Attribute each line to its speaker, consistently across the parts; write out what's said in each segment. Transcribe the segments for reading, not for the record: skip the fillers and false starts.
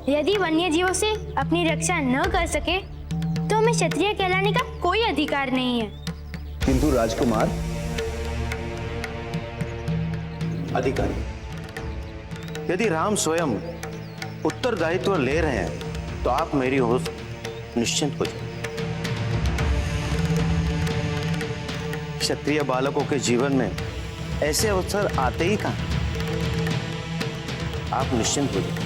Speaker 1: यदि वन्य जीवों से अपनी रक्षा न कर सके तो हमें क्षत्रिय कहलाने का कोई अधिकार नहीं है।
Speaker 2: किंतु राजकुमार, अधिकारी, यदि राम स्वयं उत्तरदायित्व ले रहे हैं तो आप मेरी ओर निश्चिंत हो जाए। क्षत्रिय बालकों के जीवन में ऐसे अवसर आते ही कहां। आप निश्चिंत हो जाए,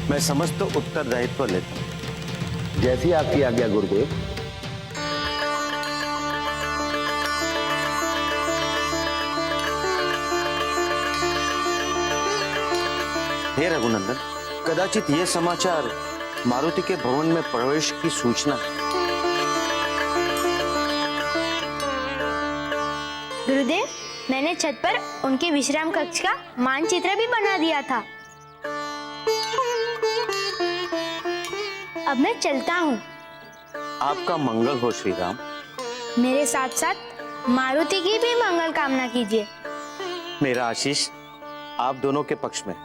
Speaker 2: मैं समस्त उत्तरदायित्व लेता हूं।
Speaker 3: जैसी आपकी आज्ञा गुरुदेव।
Speaker 2: हे रघुनंदन, कदाचित यह समाचार मारुति के भवन में प्रवेश की सूचना है।
Speaker 1: गुरुदेव, मैंने छत पर उनके विश्राम कक्ष का मानचित्र भी बना दिया था। अब मैं चलता हूँ।
Speaker 2: आपका मंगल हो श्री राम।
Speaker 1: मेरे साथ साथ मारुति की भी मंगल कामना कीजिए।
Speaker 2: मेरा आशीष आप दोनों के पक्ष में।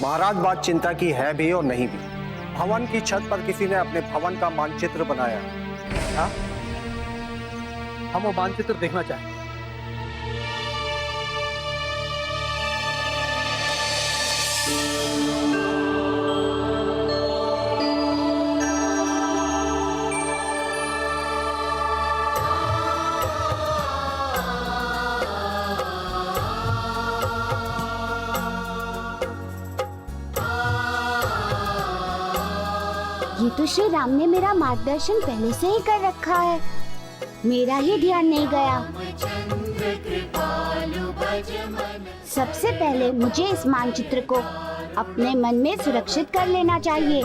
Speaker 4: महाराज, बात चिंता की है भी और नहीं भी। भवन की छत पर किसी ने अपने भवन का मानचित्र बनाया। हाँ?
Speaker 5: हम वो मानचित्र देखना चाहेंगे।
Speaker 6: ये तो श्री राम ने मेरा मार्गदर्शन पहले से ही कर रखा है, मेरा ही ध्यान नहीं गया। सबसे पहले मुझे इस मानचित्र को अपने मन में सुरक्षित कर लेना चाहिए।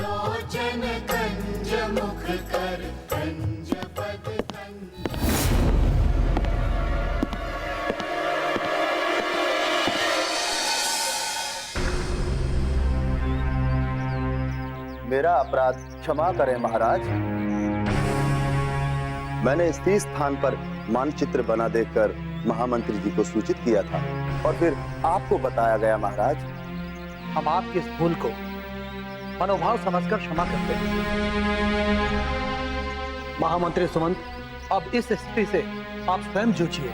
Speaker 3: मेरा अपराध क्षमा करें महाराज। मैंने इसी स्थान पर मानचित्र बना देकर महामंत्री जी को सूचित किया था और फिर आपको बताया गया महाराज।
Speaker 5: हम आपकी इस भूल को मनोभाव समझकर क्षमा करते हैं। महामंत्री सुमंत, अब इस स्थिति से आप स्वयं जूझिए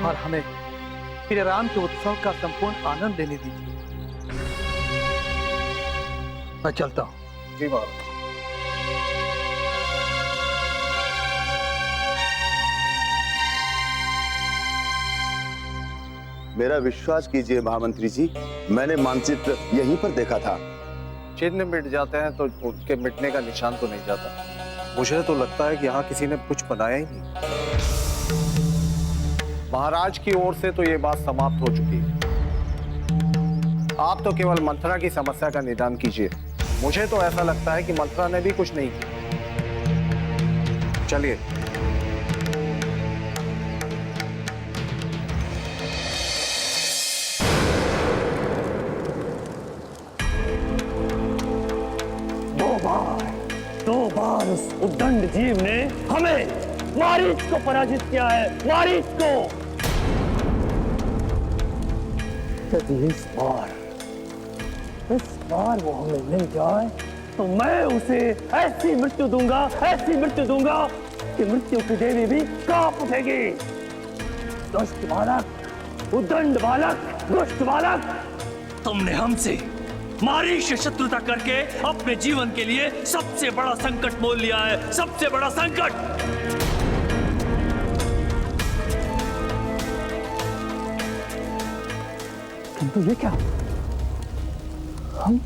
Speaker 5: और हमें श्री राम के उत्सव का संपूर्ण आनंद लेने दीजिए। मैं चलता हूं।
Speaker 4: जी महाराज।
Speaker 3: मेरा विश्वास कीजिए महामंत्री जी, मैंने मानचित्र यहीं पर देखा था।
Speaker 4: चिन्ह मिट जाते हैं तो उनके मिटने का निशान तो नहीं जाता। मुझे तो लगता है कि यहाँ किसी ने कुछ बनाया ही नहीं। महाराज की ओर से तो ये बात समाप्त हो चुकी है। आप तो केवल मंथरा की समस्या का निदान कीजिए। मुझे तो ऐसा लगता है कि मंथरा ने भी कुछ नहीं किया। चलिए।
Speaker 7: दो बार उस उद्दंड जीव ने हमें मारीच को पराजित किया है, मारीच को। यदि इस बार वो हमें मिल जाए तो मैं उसे ऐसी मृत्यु दूंगा कि मृत्यु की देवी भी कांप उठेगी। दुष्ट बालक, उद्दंड बालक, दुष्ट बालक, तुमने हमसे मारी से शत्रुता करके अपने जीवन के लिए सबसे बड़ा संकट मोल लिया है, सबसे बड़ा संकट। किंतु ये क्या, हम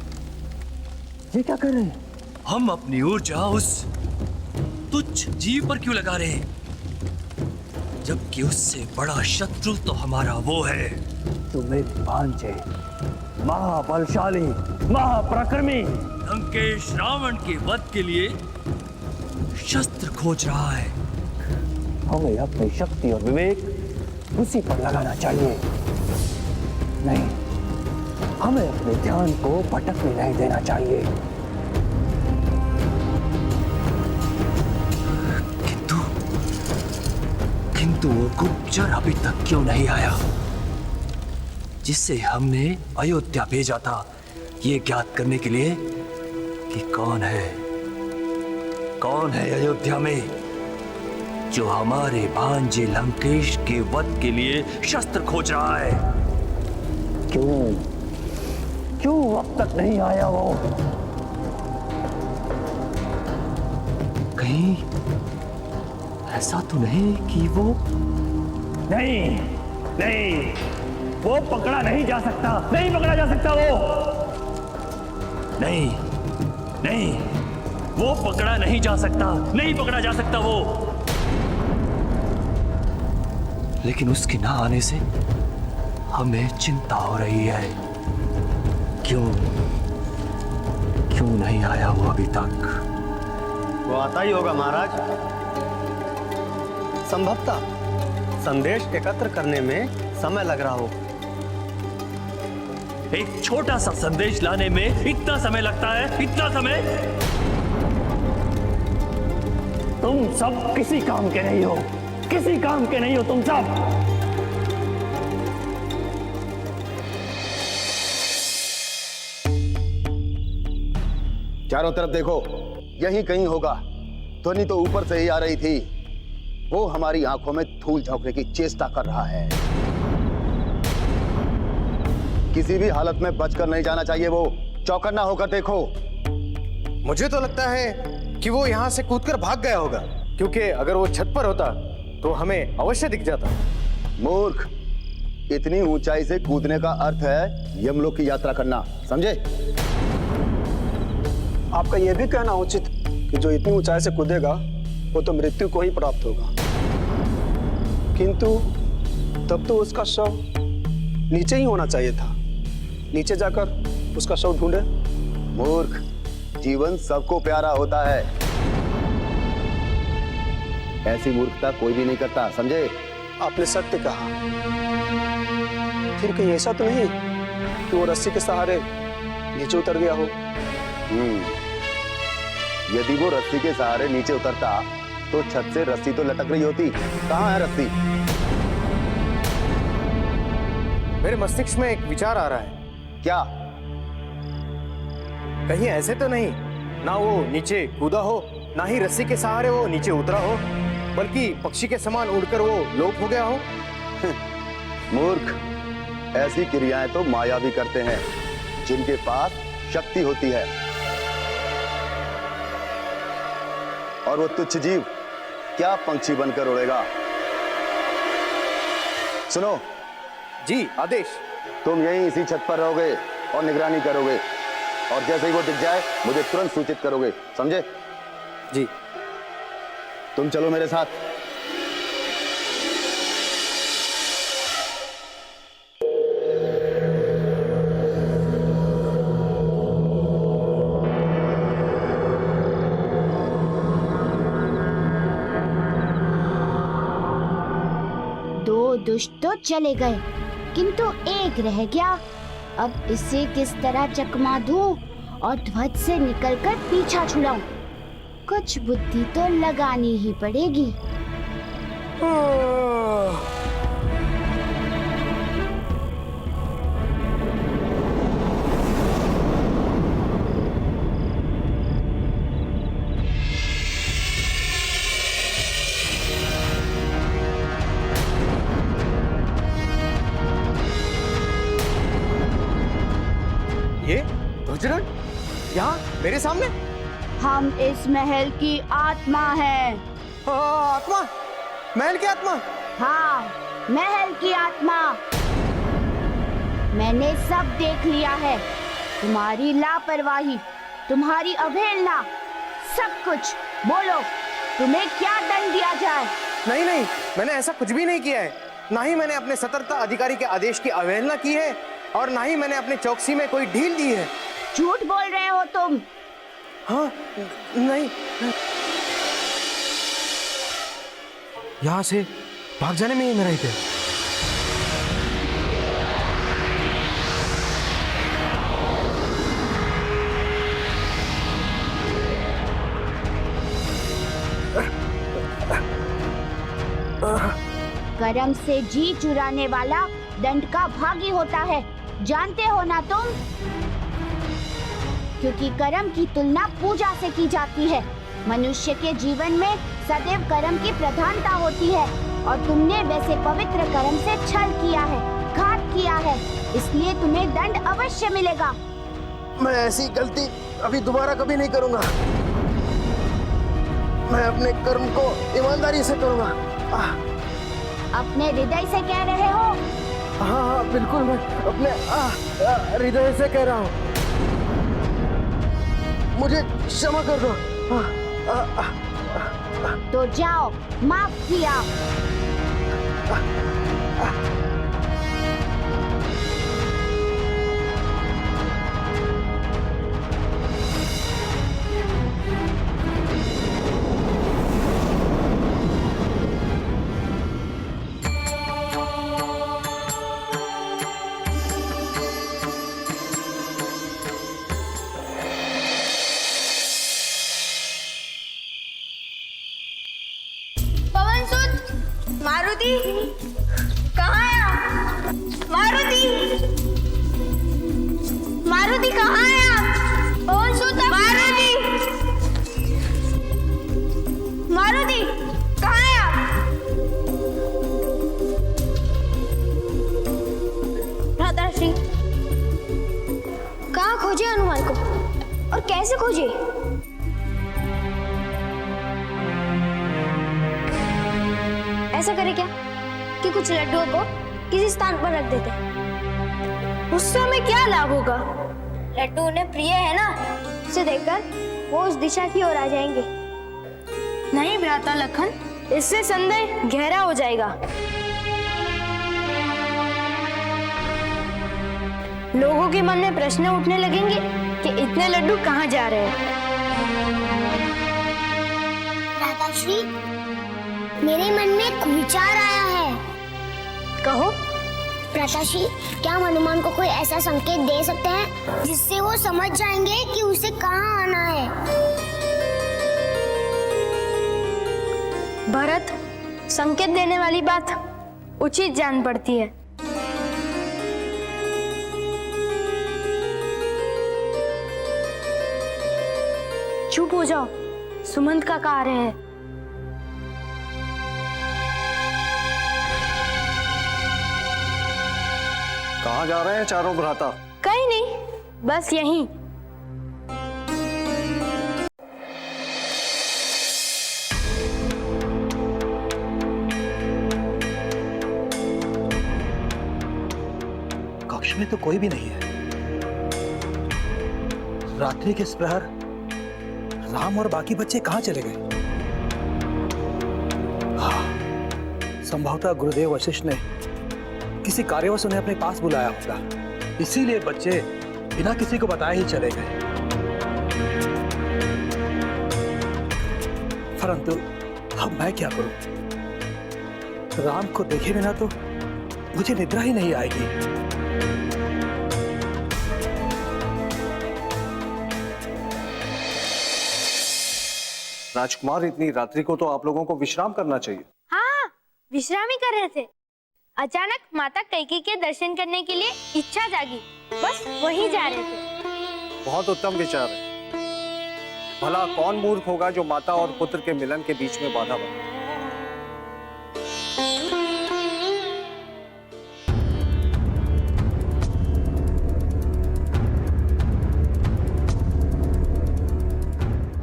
Speaker 7: ये क्या कर रहे हैं? हम अपनी ऊर्जा उस तुच्छ जीव पर क्यों लगा रहे हैं, जबकि उससे बड़ा शत्रु तो हमारा वो है। तो मेरे भांजे महाबलशाली, महापराक्रमी लंकेश रावण के वध के लिए शस्त्र खोज रहा है। हमें अपनी शक्ति और विवेक उसी पर लगाना चाहिए। नहीं, हमें अपने ध्यान को भटकने नहीं देना चाहिए।
Speaker 8: किंतु वो गुप्तचर अभी तक क्यों नहीं आया जिसे हमने अयोध्या भेजा था, ये ज्ञात करने के लिए कि कौन है अयोध्या में जो हमारे भांजे लंकेश के वध के लिए शस्त्र खोज रहा है।
Speaker 7: क्यों अब तक नहीं आया वो?
Speaker 8: कहीं ऐसा तो नहीं कि वो
Speaker 7: नहीं, वो पकड़ा नहीं जा सकता, नहीं पकड़ा जा सकता वो।
Speaker 8: नहीं, वो पकड़ा नहीं जा सकता, नहीं पकड़ा जा सकता वो। लेकिन उसके ना आने से हमें चिंता हो रही है। क्यों नहीं आया वो अभी तक?
Speaker 9: वो आता ही होगा महाराज। संभवतः संदेश एकत्र करने में समय लग रहा हो।
Speaker 8: एक छोटा सा संदेश लाने में इतना समय लगता है, इतना समय?
Speaker 7: तुम सब किसी काम के नहीं हो, किसी काम के नहीं हो तुम सब।
Speaker 3: चारों तरफ देखो, यही कहीं होगा। ध्वनि तो ऊपर से ही आ रही थी। वो हमारी आंखों में धूल झोंकने की चेष्टा कर रहा है। किसी भी हालत में बचकर नहीं जाना चाहिए। वो चौकन्ना होकर देखो।
Speaker 4: मुझे तो लगता है कि वो यहाँ से कूदकर भाग गया होगा, क्योंकि अगर वो छत पर होता तो हमें अवश्य दिख जाता।
Speaker 3: मूर्ख, इतनी ऊंचाई से कूदने का अर्थ है यमलोक की यात्रा करना, समझे?
Speaker 10: आपका यह भी कहना उचित कि जो इतनी ऊंचाई से कूदेगा वो तो मृत्यु को ही प्राप्त होगा, किंतु तब तो उसका शव नीचे ही होना चाहिए था। नीचे जाकर उसका शव ढूंढे।
Speaker 3: मूर्ख, जीवन सबको प्यारा होता है। ऐसी मूर्खता कोई भी नहीं करता, समझे?
Speaker 10: आपने सत्य कहा। फिर कहीं ऐसा तो नहीं कि वो रस्सी के सहारे नीचे उतर गया हो?
Speaker 3: यदि वो रस्सी के सहारे नीचे उतरता तो छत से रस्सी तो लटक रही होती। कहाँ है रस्सी?
Speaker 4: मेरे मस्तिष्क में एक विचार आ रहा है।
Speaker 3: क्या?
Speaker 4: कहीं ऐसे तो नहीं ना वो नीचे कूदा हो, ना ही रस्सी के सहारे वो नीचे उतरा हो, बल्कि पक्षी के समान उड़कर वो लोप हो गया हो?
Speaker 3: मूर्ख, ऐसी क्रियाएं तो माया भी करते हैं जिनके पास शक्ति होती है। और वो तुच्छ जीव क्या पंछी बनकर उड़ेगा? सुनो
Speaker 4: जी, आदेश।
Speaker 3: तुम यहीं इसी छत पर रहोगे और निगरानी करोगे, और जैसे ही वो दिख जाए मुझे तुरंत सूचित करोगे, समझे?
Speaker 4: जी।
Speaker 3: तुम चलो मेरे साथ।
Speaker 6: दो दुष्ट तो चले गए, किंतु एक रह गया। अब इसे किस तरह चकमा दूं और ध्वज से निकलकर पीछा छुड़ाऊं? कुछ बुद्धि तो लगानी ही पड़ेगी।
Speaker 4: ये ध्वजरण यहाँ मेरे सामने?
Speaker 6: हम इस महल की आत्मा हैं।
Speaker 4: आत्मा? महल की आत्मा?
Speaker 6: हाँ, महल की आत्मा। मैंने सब देख लिया है। तुम्हारी लापरवाही, तुम्हारी अवहेलना, सब कुछ। बोलो, तुम्हें क्या दंड दिया जाए?
Speaker 4: नहीं नहीं, मैंने ऐसा कुछ भी नहीं किया है। ना ही मैंने अपने सतर्कता अधिकारी के आदेश की अवहेलना की है, और ना ही मैंने अपने चौकसी में कोई ढील दी है।
Speaker 6: झूठ बोल रहे हो तुम।
Speaker 4: हाँ, नहीं। यहाँ से भाग जाने में ही न रहे थे।
Speaker 6: कर्म से जी चुराने वाला दंड का भागी होता है, जानते हो ना तुम? क्योंकि कर्म की तुलना पूजा से की जाती है। मनुष्य के जीवन में सदैव कर्म की प्रधानता होती है और तुमने वैसे पवित्र कर्म से छल किया है, घात किया है, इसलिए तुम्हें दंड अवश्य मिलेगा।
Speaker 4: मैं ऐसी गलती अभी दोबारा कभी नहीं करूंगा। मैं अपने कर्म को ईमानदारी से करूंगा।
Speaker 6: अपने हृदय से कह रहे हो?
Speaker 4: हाँ बिल्कुल, मैं अपने हृदय से कह रहा हूँ। मुझे क्षमा कर दो।
Speaker 6: तो जाओ, माफ किया।
Speaker 1: मारुति, कहाँ है आप? मारुति, मारुति कहाँ है आप? पवन सुत, मारुति, मारुति कहाँ है आप? भ्राताश्री, कहाँ खोजे हनुमान को और कैसे खोजे? ऐसा करे क्या कि कुछ लड्डुओं को किसी स्थान पर रख देते, उससे हमें क्या लाभ होगा? लड्डू उन्हें प्रिय है ना, उसे देखकर वो उस दिशा की ओर आ जाएंगे। नहीं भ्राता लखन, इससे संदेह गहरा हो जाएगा। लोगों के मन में प्रश्न उठने लगेंगे कि इतने लड्डू कहाँ जा रहे हैं।
Speaker 11: भ्राताश्री, मेरे मन में एक विचार आया है।
Speaker 1: कहो।
Speaker 11: भ्राताश्री, क्या हम हनुमान को कोई ऐसा संकेत दे सकते हैं जिससे वो समझ जाएंगे कि उसे कहाँ आना है?
Speaker 1: भरत, संकेत देने वाली बात उचित जान पड़ती है। चुप हो जाओ, सुमंत का कार्य है।
Speaker 4: कहाँ जा रहे हैं चारों भ्राता?
Speaker 1: कहीं नहीं, बस यहीं।
Speaker 5: कक्ष में तो कोई भी नहीं है। रात्रि के इस प्रहर राम और बाकी बच्चे कहाँ चले गए? संभवतः गुरुदेव वशिष्ठ ने किसी कार्यवश उन्हें अपने पास बुलाया होगा, इसीलिए बच्चे बिना किसी को बताए ही चले गए। परंतु अब मैं क्या करूं? राम को देखे बिना तो मुझे निद्रा ही नहीं आएगी।
Speaker 4: राजकुमार, इतनी रात्रि को तो आप लोगों को विश्राम करना चाहिए।
Speaker 1: हाँ, विश्राम ही कर रहे थे। अचानक माता कैकेयी के दर्शन करने के लिए इच्छा जागी, बस वहीं जा रहे थे।
Speaker 4: बहुत उत्तम विचार है। भला कौन मूर्ख होगा जो माता और पुत्र के मिलन के बीच में बाधा बने।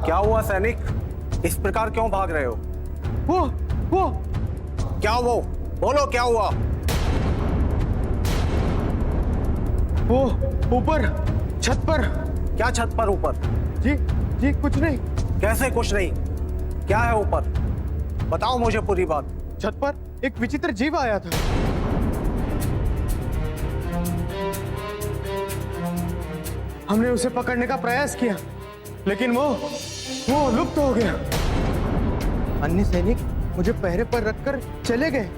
Speaker 4: क्या हुआ सैनिक? इस प्रकार क्यों भाग रहे हो? वो क्या वो? बोलो क्या हुआ?
Speaker 12: वो ऊपर छत पर।
Speaker 4: क्या छत पर ऊपर?
Speaker 12: जी कुछ नहीं।
Speaker 4: कैसे कुछ नहीं? क्या है ऊपर? बताओ मुझे पूरी बात।
Speaker 12: छत पर एक विचित्र जीव आया था। हमने उसे पकड़ने का प्रयास किया, लेकिन वो लुप्त हो गया।
Speaker 4: अन्य सैनिक
Speaker 12: मुझे पहरे पर रखकर चले गए।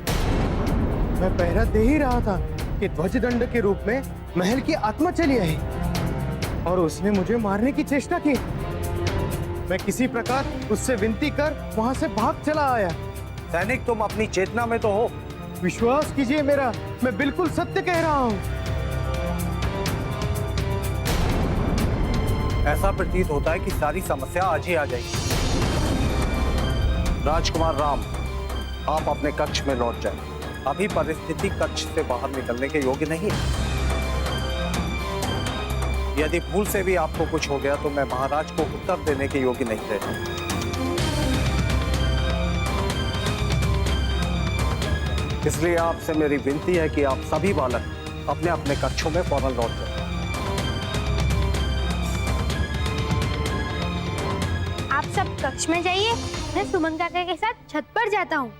Speaker 12: मैं पहरा दे ही रहा था कि ध्वज दंड के रूप में महल की आत्मा चली आई और उसने मुझे मारने की चेष्टा की। मैं किसी प्रकार उससे विनती कर वहां से भाग चला आया।
Speaker 4: सैनिक, तुम अपनी चेतना में तो हो।
Speaker 12: विश्वास कीजिए मेरा, मैं बिल्कुल सत्य कह रहा हूं।
Speaker 4: ऐसा प्रतीत होता है कि सारी समस्या आज ही आ जाएगी। राजकुमार राम, आप अपने कक्ष में लौट जाएं। अभी परिस्थिति कक्ष से बाहर निकलने के योग्य नहीं है। यदि भूल से भी आपको कुछ हो गया तो मैं महाराज को उत्तर देने के योग्य नहीं रहता। इसलिए आपसे मेरी विनती है कि आप सभी बालक अपने अपने कक्षों में फौरन लौट जाएं।
Speaker 1: आप सब कक्ष में जाइए, मैं सुमन काका के साथ छत पर जाता हूँ।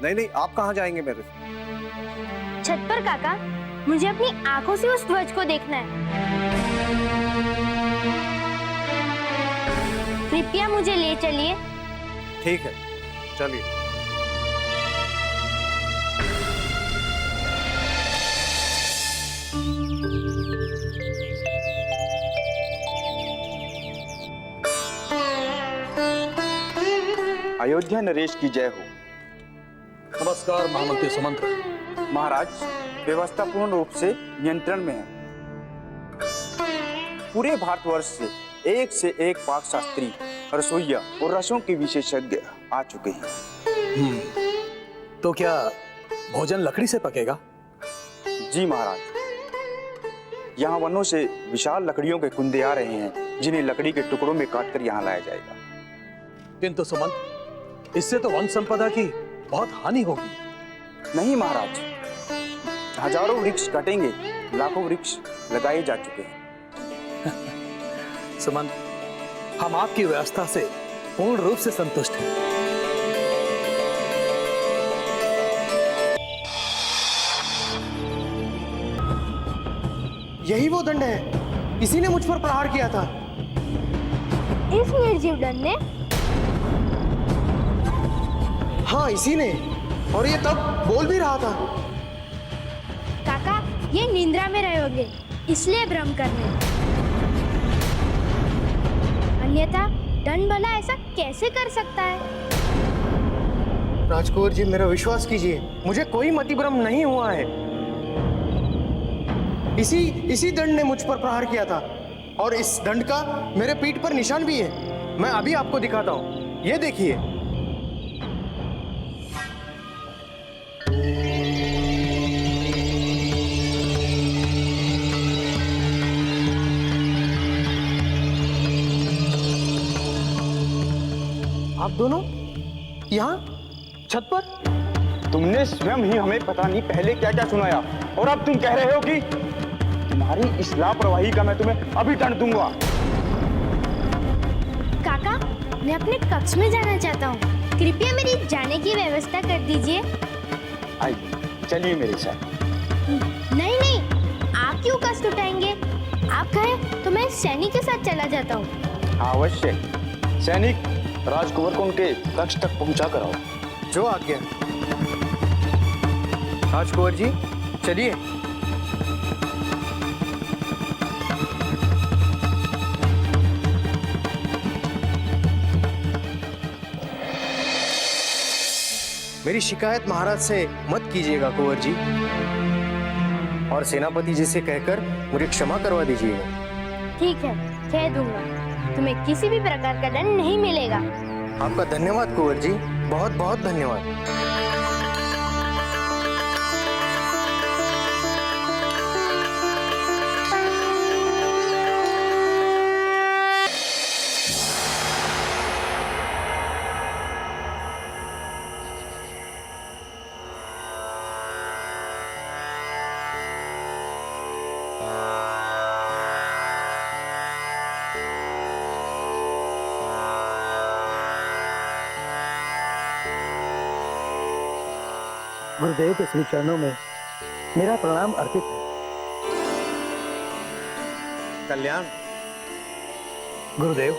Speaker 4: नहीं, आप कहाँ जाएंगे मेरे से?
Speaker 1: छत पर काका, मुझे अपनी आंखों से उस ध्वज को देखना है। कृपया मुझे ले चलिए।
Speaker 4: ठीक है, चलिए।
Speaker 3: अयोध्या नरेश की जय हो।
Speaker 5: नमस्कार महामंत्री सुमंत्र।
Speaker 3: महाराज, व्यवस्था पूर्ण रूप से नियंत्रण में है। पूरे भारतवर्ष से एक पाक शास्त्री, रसोइया और रसों के विशेषज्ञ आ चुके हैं।
Speaker 5: तो क्या भोजन लकड़ी से पकेगा?
Speaker 3: जी महाराज, यहाँ वनों से विशाल लकड़ियों के कुंदे आ रहे हैं, जिन्हें लकड़ी के टुकड़ों में काटकर यहाँ लाया जाएगा।
Speaker 5: किंतु सुमंत, इससे तो वन संपदा की बहुत हानि होगी।
Speaker 3: नहीं महाराज, हजारों वृक्ष कटेंगे, लाखों वृक्ष लगाए जा चुके हैं।
Speaker 5: सुमंत, हम आपकी व्यवस्था से पूर्ण रूप से संतुष्ट हैं।
Speaker 12: यही वो दंड है, इसी ने मुझ पर प्रहार किया था।
Speaker 1: इस निर्जीव दंड ने?
Speaker 12: हाँ, इसी ने, और ये तब बोल भी रहा था।
Speaker 1: काका, ये निंद्रा में रहे होंगे, इसलिए भ्रम कर रहे हैं। अन्यथा दंड भला ऐसा कैसे कर सकता है?
Speaker 12: राजकुमार जी, मेरा विश्वास कीजिए, मुझे कोई मतिभ्रम नहीं हुआ है। इसी दंड ने मुझ पर प्रहार किया था, और इस दंड का मेरे पीठ पर निशान भी है। मैं अभी आपको दिखाता हूँ, ये देखिए। आप दोनों यहाँ छत पर?
Speaker 3: तुमने स्वयं ही हमें पता नहीं पहले क्या क्या सुनाया, और अब तुम कह रहे हो कि तुम्हारी इस लापरवाही का मैं तुम्हें अभी दंड दूंगा।
Speaker 1: काका, मैं अपने कक्ष में जाना चाहता हूँ, कृपया मेरी जाने की व्यवस्था कर दीजिए।
Speaker 3: आइए, चलिए मेरे साथ।
Speaker 1: नहीं, आप क्यों कष्ट उठाएंगे? आप कहें तो मैं सैनिक के साथ चला जाता हूँ।
Speaker 3: हाँ अवश्य। सैनिक, राजकुमार को उनके कक्ष तक पहुंचा कर आओ।
Speaker 12: जो आज्ञा। राजकुमार जी, चलिए। मेरी शिकायत महाराज से मत कीजिएगा कुंवर जी, और सेनापति जी से कहकर मुझे क्षमा करवा दीजिएगा।
Speaker 1: ठीक है, कह दूंगा। तुम्हें किसी भी प्रकार का दंड नहीं मिलेगा।
Speaker 12: आपका धन्यवाद कुंवर जी, बहुत बहुत धन्यवाद।
Speaker 5: गुरुदेव के श्री चरणों में मेरा प्रणाम अर्पित है।
Speaker 4: कल्याण।
Speaker 5: गुरुदेव,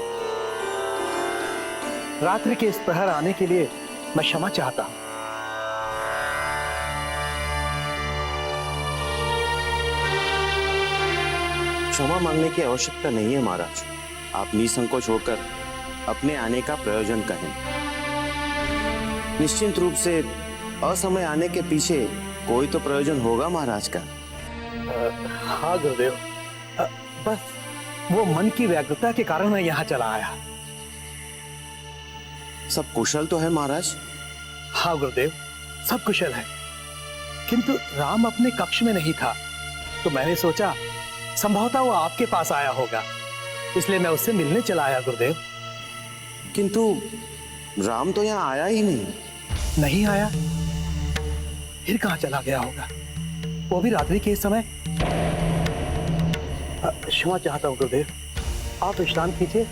Speaker 5: रात्रि के इस प्रहर आने के लिए मैं क्षमा चाहता हूं।
Speaker 2: क्षमा मांगने की आवश्यकता नहीं है महाराज। आप निसंकोच होकर अपने आने का प्रयोजन कहें। निश्चित रूप से असमय आने के पीछे कोई तो प्रयोजन होगा महाराज का।
Speaker 5: हाँ गुरुदेव, बस वो मन की व्यग्रता के कारण मैं यहाँ चला आया।
Speaker 2: सब कुशल तो है महाराज?
Speaker 5: हाँ गुरुदेव, सब कुशल है, किंतु राम अपने कक्ष में नहीं था, तो मैंने सोचा संभवतः वो आपके पास आया होगा, इसलिए मैं उससे मिलने चला आया गुरुदेव।
Speaker 2: किंतु राम तो यहाँ आया ही नहीं।
Speaker 5: नहीं आया? फिर कहाँ चला गया होगा, वो भी रात्रि के समय? क्षमा चाहता हूँ गुरुदेव, आप विश्राम कीजिए,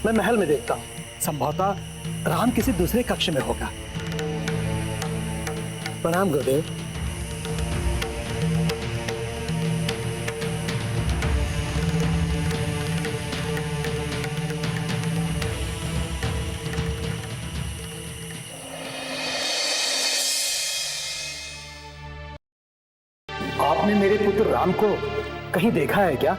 Speaker 5: मैं महल में देखता हूँ। संभवतः राम किसी दूसरे कक्ष में होगा। प्रणाम गुरुदेव। आपने मेरे पुत्र राम को कहीं देखा है क्या?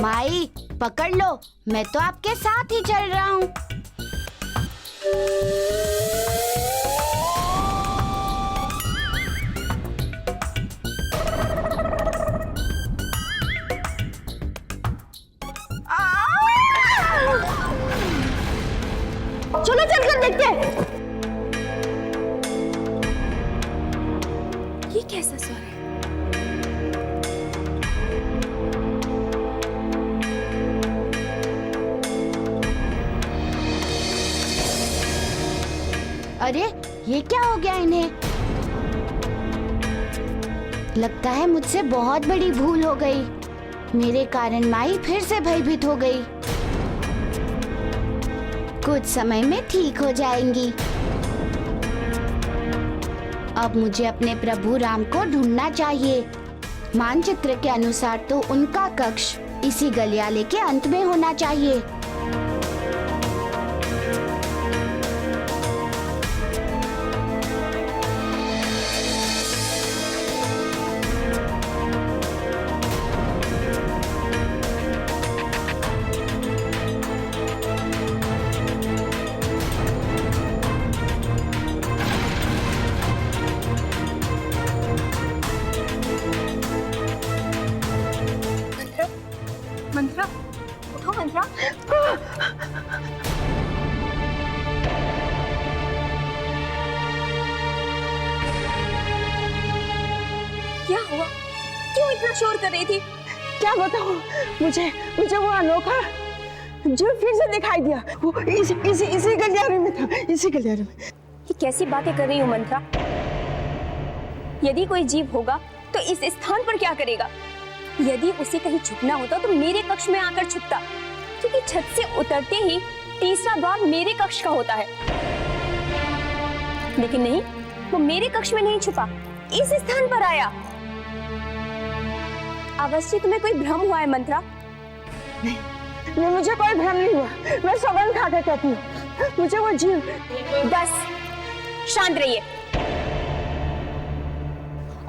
Speaker 6: माई पकड़ लो, मैं तो आपके साथ ही चल रहा हूँ।
Speaker 1: चलो चलकर देखते हैं। ये कैसा स्वर है?
Speaker 6: अरे ये क्या हो गया इन्हें? लगता है मुझसे बहुत बड़ी भूल हो गई। मेरे कारण माई फिर से भयभीत हो गई। कुछ समय में ठीक हो जाएंगी। अब मुझे अपने प्रभु राम को ढूंढना चाहिए। मानचित्र के अनुसार तो उनका कक्ष इसी गलियारे के अंत में होना चाहिए।
Speaker 1: मंत्रा, उठो मंत्रा। क्या हुआ? क्यों इतना शोर कर रही थी?
Speaker 13: क्या बताऊं? मुझे वो अनोखा जो फिर से दिखाई दिया। वो इसी गलियारे में था, इसी गलियारे में।
Speaker 1: ये कैसी बातें कर रही हो मंत्रा? यदि कोई जीव होगा तो इस स्थान पर क्या करेगा? यदि उसे कहीं छुपना होता तो मेरे कक्ष में आकर छुपता, क्योंकि छत से उतरते ही तीसरा द्वार मेरे कक्ष का होता है। लेकिन नहीं, वो मेरे कक्ष में नहीं छुपा, इस स्थान पर आया। अवश्य तुम्हें कोई भ्रम हुआ है मंत्रा।
Speaker 13: नहीं, मुझे कोई भ्रम नहीं हुआ। मैं सौगंध खाकर कहती हूँ, मुझे वो जीव।
Speaker 1: बस शांत रहिए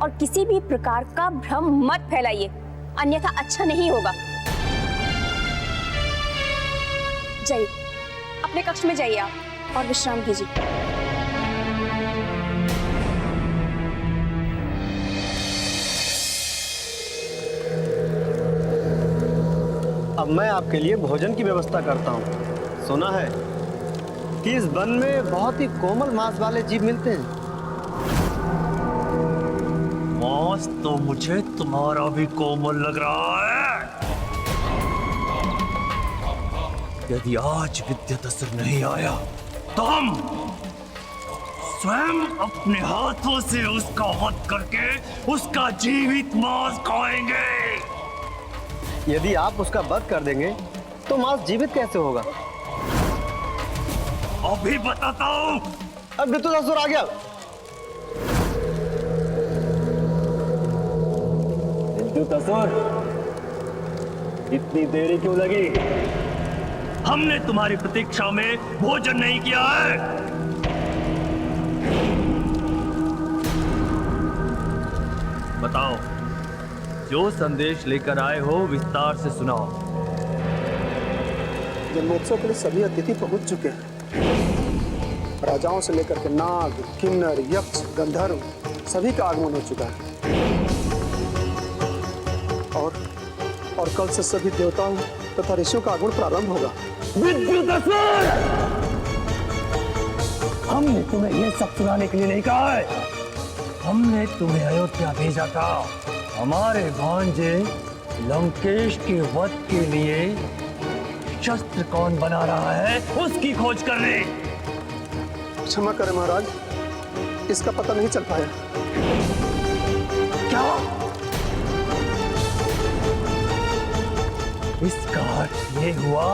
Speaker 1: और किसी भी प्रकार का भ्रम मत फैलाइए, अन्यथा अच्छा नहीं होगा।
Speaker 13: जाइए, अपने कक्ष में जाइए आप और विश्राम कीजिए।
Speaker 9: अब मैं आपके लिए भोजन की व्यवस्था करता हूँ। सुना है कि इस वन में बहुत ही कोमल मांस वाले जीव मिलते हैं।
Speaker 8: मांस तो मुझे तुम्हारा भी कोमल लग रहा है। यदि आज विद्याधर नहीं आया तो हम स्वयं अपने हाथों से उसका वध करके उसका जीवित मांस खाएंगे।
Speaker 9: यदि आप उसका वध कर देंगे तो मांस जीवित कैसे होगा?
Speaker 8: अभी बताता हूँ।
Speaker 9: अब विद्युतासुर आ गया। विद्युतासुर, इतनी देरी क्यों लगी?
Speaker 8: हमने तुम्हारी प्रतीक्षा में भोजन नहीं किया है। बताओ, जो संदेश लेकर आए हो विस्तार से सुनाओ।
Speaker 10: जन्मोत्सव के लिए सभी अतिथि पहुंच चुके हैं। राजाओं से लेकर के नाग, किन्नर, यक्ष, गंधर्व सभी का आगमन हो चुका है। और कल से सभी देवताओं तथा ऋषियों का आगमन प्रारंभ होगा।
Speaker 7: विद्युतासुर, हमने तुम्हें ये सब सुनाने के लिए नहीं कहा है।
Speaker 8: हमने तुम्हें अयोध्या भेजा था हमारे भांजे लंकेश के वध के लिए शस्त्र कौन बना रहा है उसकी खोज करने।
Speaker 10: क्षमा करें महाराज, इसका पता नहीं चल पाया।
Speaker 8: क्या? इसका अर्थ ये हुआ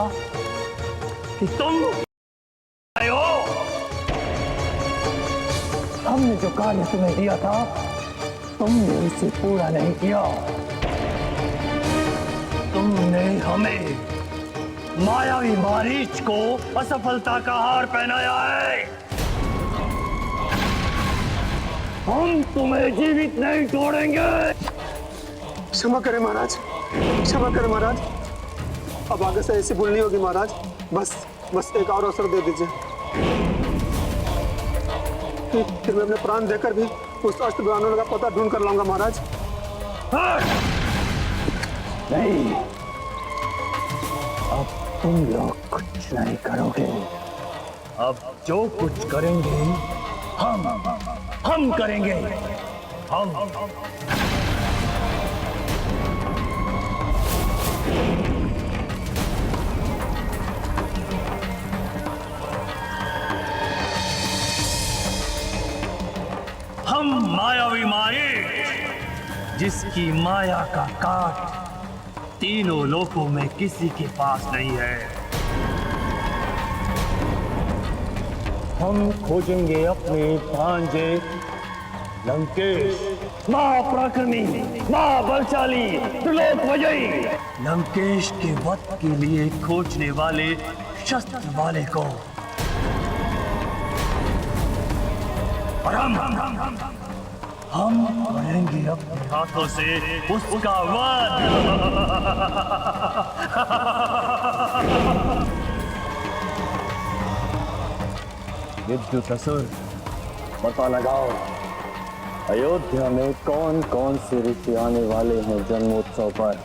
Speaker 8: कि तुम आए हो।
Speaker 7: हमने जो कार्य तुम्हें दिया था तुमने उसे पूरा नहीं किया।
Speaker 8: तुमने हमें मायावी मारीच को असफलता का हार पहनाया है।
Speaker 7: हम तुम्हें जीवित नहीं छोड़ेंगे।
Speaker 10: क्षमा करें महाराज, क्षमा करें महाराज। अब आगे से ऐसी भूल नहीं होगी महाराज। बस एक और अवसर दे दीजिए। फिर मैं अपने प्राण देकर भी उस अष्टभुजाओं का पता ढूंढ कर लाऊंगा महाराज।
Speaker 7: नहीं, अब तुम लोग कुछ नहीं करोगे।
Speaker 8: अब जो कुछ करेंगे हम करेंगे। हम मायावी मारे जिसकी माया का काट तीनों लोकों में किसी के पास नहीं है।
Speaker 7: हम खोजेंगे अपने भांजे लंकेश, महापराक्रमी, महाबलशाली, त्रिलोक विजयी।
Speaker 8: लंकेश के वध के लिए खोजने वाले शस्त्र वाले को और हम करेंगे अपने हाथों से उसका वध।
Speaker 7: विद्युतासुर, पता लगाओ अयोध्या में कौन कौन से ऋषि आने वाले हैं जन्मोत्सव पर।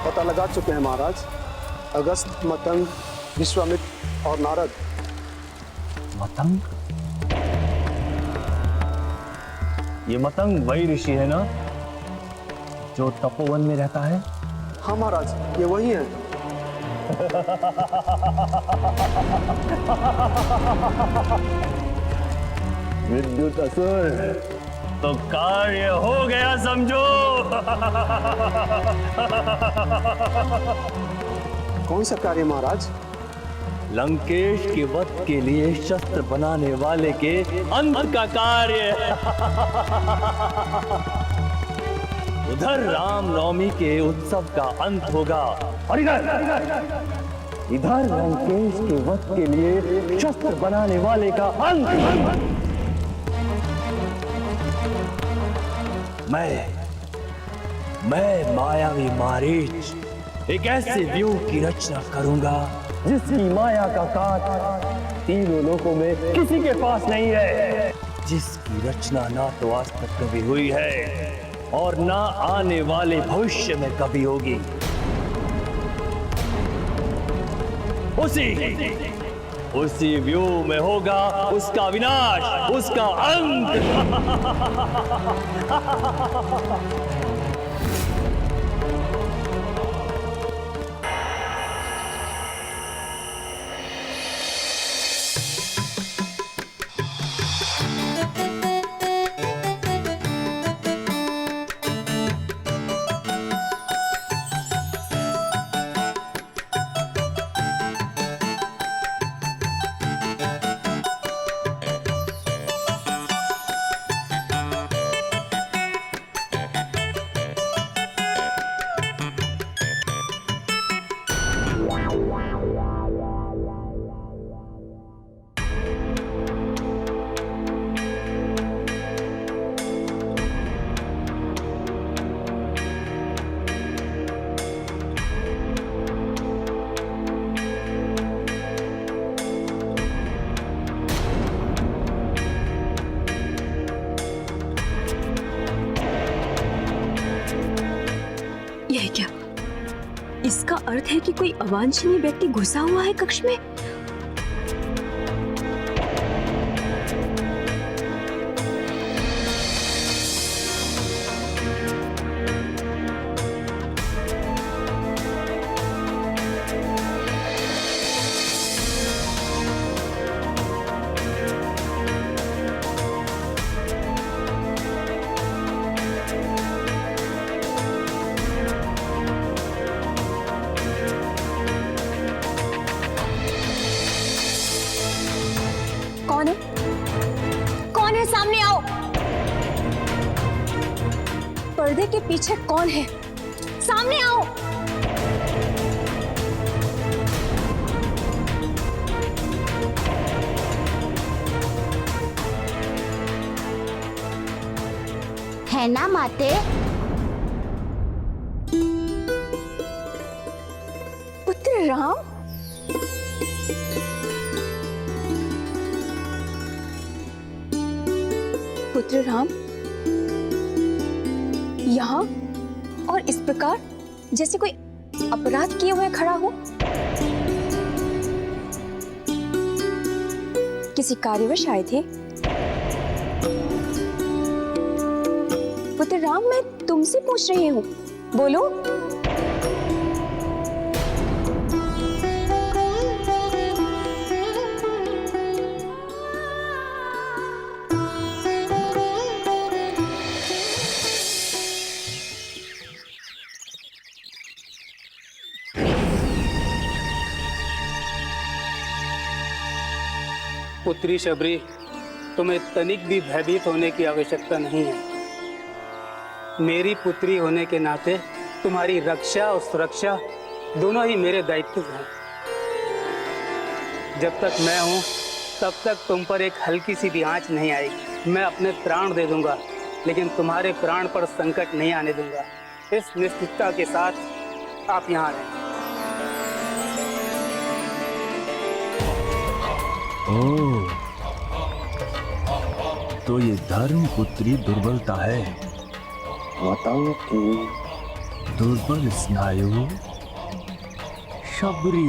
Speaker 10: पता लगा चुके हैं महाराज। अगस्त, मतंग, विश्वामित्र और नारद।
Speaker 8: मतंग? ये मतंग वही ऋषि है ना जो तपोवन में रहता है?
Speaker 10: हाँ महाराज, ये वही है।
Speaker 7: विद्युतासुर,
Speaker 8: तो कार्य हो गया समझो।
Speaker 10: कौन सा कार्य महाराज?
Speaker 8: लंकेश के वध के लिए शस्त्र बनाने वाले के अंत का कार्य। उधर रामनवमी के उत्सव का अंत होगा और इधर लंकेश के वध के लिए शस्त्र बनाने वाले का अंत। मैं मायावी मारीच एक ऐसे व्यूह की रचना करूंगा जिसकी माया का काट तीनों लोकों में किसी के पास नहीं है, जिसकी रचना ना तो आज तक कभी हुई है और ना आने वाले भविष्य में कभी होगी। उसी व्यू में होगा उसका विनाश, उसका अंत।
Speaker 13: यह क्या? इसका अर्थ है कि कोई अवांछनीय व्यक्ति घुसा हुआ है कक्ष में। कौन है? कौन है? सामने आओ। पर्दे के पीछे कौन है? सामने आओ।
Speaker 6: है ना माते?
Speaker 13: पुत्र राम, पुत्र राम, यहाँ और इस प्रकार जैसे कोई अपराध किए हुए खड़ा हो। किसी कार्यवश आए थे? पुत्र राम, मैं तुमसे पूछ रही हूँ, बोलो।
Speaker 14: पुत्री शबरी, तुम्हें तनिक भी भयभीत होने की आवश्यकता नहीं है। मेरी पुत्री होने के नाते तुम्हारी रक्षा और सुरक्षा दोनों ही मेरे दायित्व हैं। जब तक मैं हूं तब तक तुम पर एक हल्की सी भी आंच नहीं आएगी। मैं अपने प्राण दे दूंगा, लेकिन तुम्हारे प्राण पर संकट नहीं आने दूंगा। इस निश्चितता के साथ आप यहाँ रहें।
Speaker 8: ओह, तो ये धर्म पुत्री दुर्बलता है। बताओ कि दुर्बल स्नायु शबरी।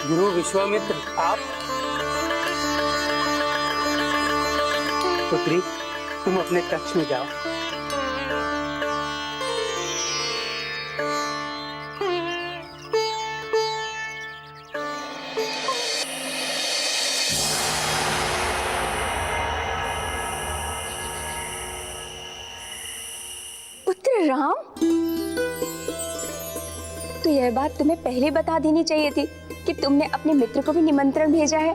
Speaker 14: गुरु विश्वामित्र, आप? पुत्री, तुम अपने कक्ष में जाओ।
Speaker 13: पुत्र राम, तो यह बात तुम्हें पहले बता देनी चाहिए थी कि तुमने अपने मित्र को भी निमंत्रण भेजा है।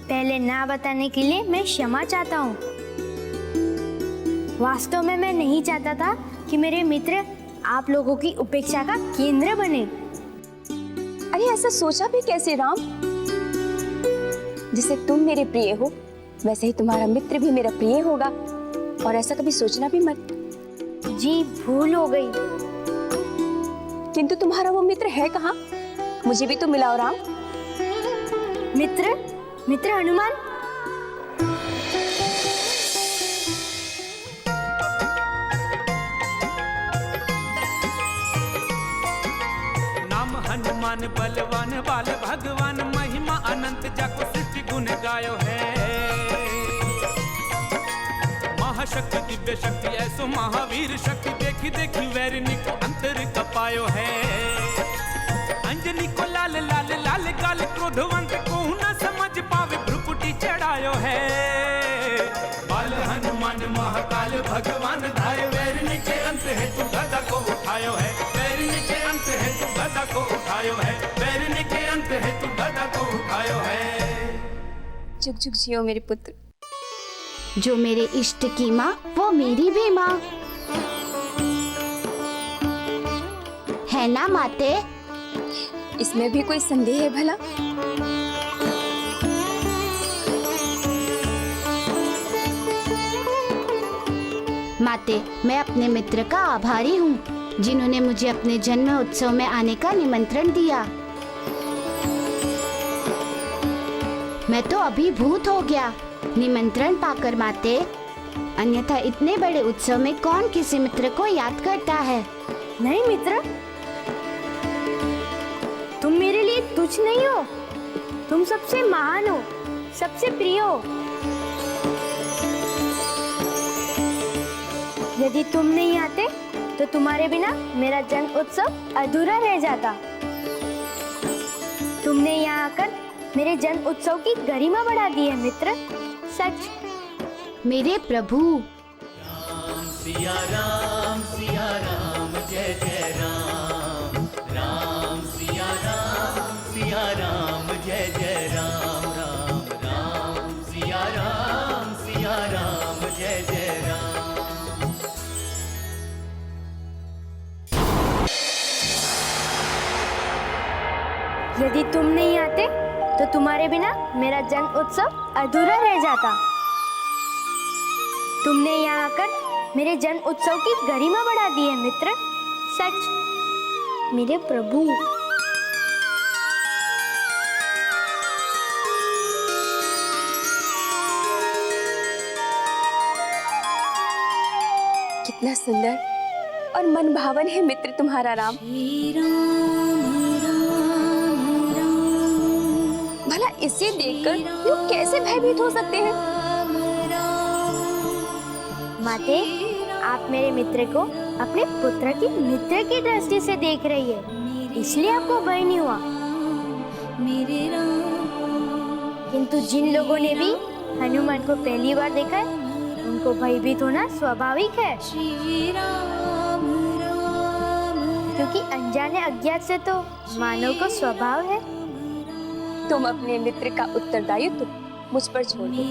Speaker 1: पहले ना बताने के लिए मैं क्षमा चाहता हूँ। वास्तव में मैं नहीं चाहता था कि मेरे मित्र आप लोगों की उपेक्षा का केंद्र बने।
Speaker 13: अरे ऐसा सोचा भी कैसे राम? जैसे तुम मेरे प्रिय हो वैसे ही तुम्हारा मित्र भी मेरा प्रिय होगा, और ऐसा कभी सोचना भी मत।
Speaker 1: जी भूल हो गई।
Speaker 13: किंतु तुम्हारा वो मित्र है कहाँ? मुझे भी तो मिलाओ राम।
Speaker 1: मित्र हनुमान।
Speaker 15: नाम हनुमान बलवान बाल भगवान, महिमा अनंत जाको सृष्टि गुण गायो है। महाशक्ति दिव्य शक्ति ऐसो महावीर शक्ति, देखी देखी वैरिणी को अंतर कपायो है। अंजनी को लाल लाल लाल गाल, क्रोधवंत को न समझ पावे भ्रुकुटी चढ़ायो है। बाल हनुमान महाकाल भगवान धाय, वैरिणी के अंत है तू गदा को उठायो है। वैरिणी के अंत है तू गदा को उठायो है। वैरिणी के अंत है तू गदा को उठायो है।
Speaker 13: जुग जुग जियो मेरे पुत्र।
Speaker 6: जो मेरे इष्ट की माँ वो मेरी भी माँ है ना माते?
Speaker 13: इसमें भी कोई संदेह है भला?
Speaker 6: माते, मैं अपने मित्र का आभारी हूँ जिन्होंने मुझे अपने जन्म उत्सव में आने का निमंत्रण दिया। मैं तो अभिभूत हो गया निमंत्रण पाकर माते। अन्यथा इतने बड़े उत्सव में कौन किसी मित्र को याद करता है?
Speaker 1: नहीं मित्र, तुम मेरे लिए तुच्छ नहीं हो। तुम सबसे महान हो, सबसे प्रिय हो। यदि तुम नहीं आते तो तुम्हारे बिना मेरा जन्म उत्सव अधूरा रह जाता। तुमने यहाँ आकर मेरे जन्म उत्सव की गरिमा बढ़ा दी है मित्र, सच।
Speaker 6: मेरे प्रभु।
Speaker 15: राम सिया राम जय जय राम। राम सिया राम जय जय राम। राम राम सिया राम जय जय राम।
Speaker 1: यदि तुम नहीं आते तो तुम्हारे बिना मेरा जन्म उत्सव अधूरा रह जाता। तुमने यहाँ आकर मेरे जन्म उत्सव की गरिमा बढ़ा दी है मित्र, सच। मेरे प्रभु।
Speaker 13: कितना सुंदर और मनभावन है मित्र तुम्हारा राम। भला इसे देखकर लोग कैसे भयभीत हो सकते हैं?
Speaker 1: माते, आप मेरे मित्र को अपने पुत्र की मित्र की दृष्टि से देख रही है, इसलिए आपको भय नहीं हुआ। किंतु जिन लोगों ने भी हनुमान को पहली बार देखा है, उनको भयभीत होना स्वाभाविक है, क्योंकि अनजाने अज्ञात से तो मानव को स्वभाव है।
Speaker 13: तुम अपने मित्र का उत्तरदायित्व मुझ पर छोड़ दो।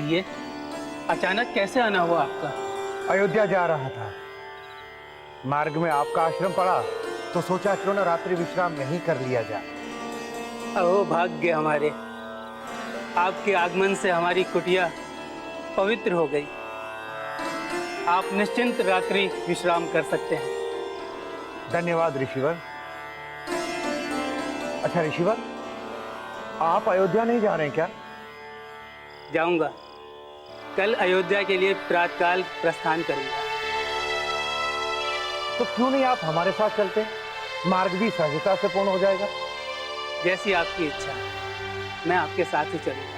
Speaker 14: ये अचानक कैसे आना हुआ आपका?
Speaker 12: अयोध्या जा रहा था, मार्ग में आपका आश्रम पड़ा तो सोचा क्यों न रात्रि विश्राम यहीं कर लिया जाए।
Speaker 14: ओ भाग्य हमारे, आपके आगमन से हमारी कुटिया पवित्र हो गई। आप निश्चिंत रात्रि विश्राम कर सकते हैं।
Speaker 12: धन्यवाद ऋषिवर। अच्छा ऋषिवर, आप अयोध्या नहीं जा रहे हैं क्या?
Speaker 14: जाऊंगा, कल अयोध्या के लिए प्रातःकाल प्रस्थान करूंगा।
Speaker 12: तो क्यों नहीं आप हमारे साथ चलते? मार्ग भी सहजता से पूर्ण हो जाएगा।
Speaker 14: जैसी आपकी इच्छा, मैं आपके साथ ही चलूंगा,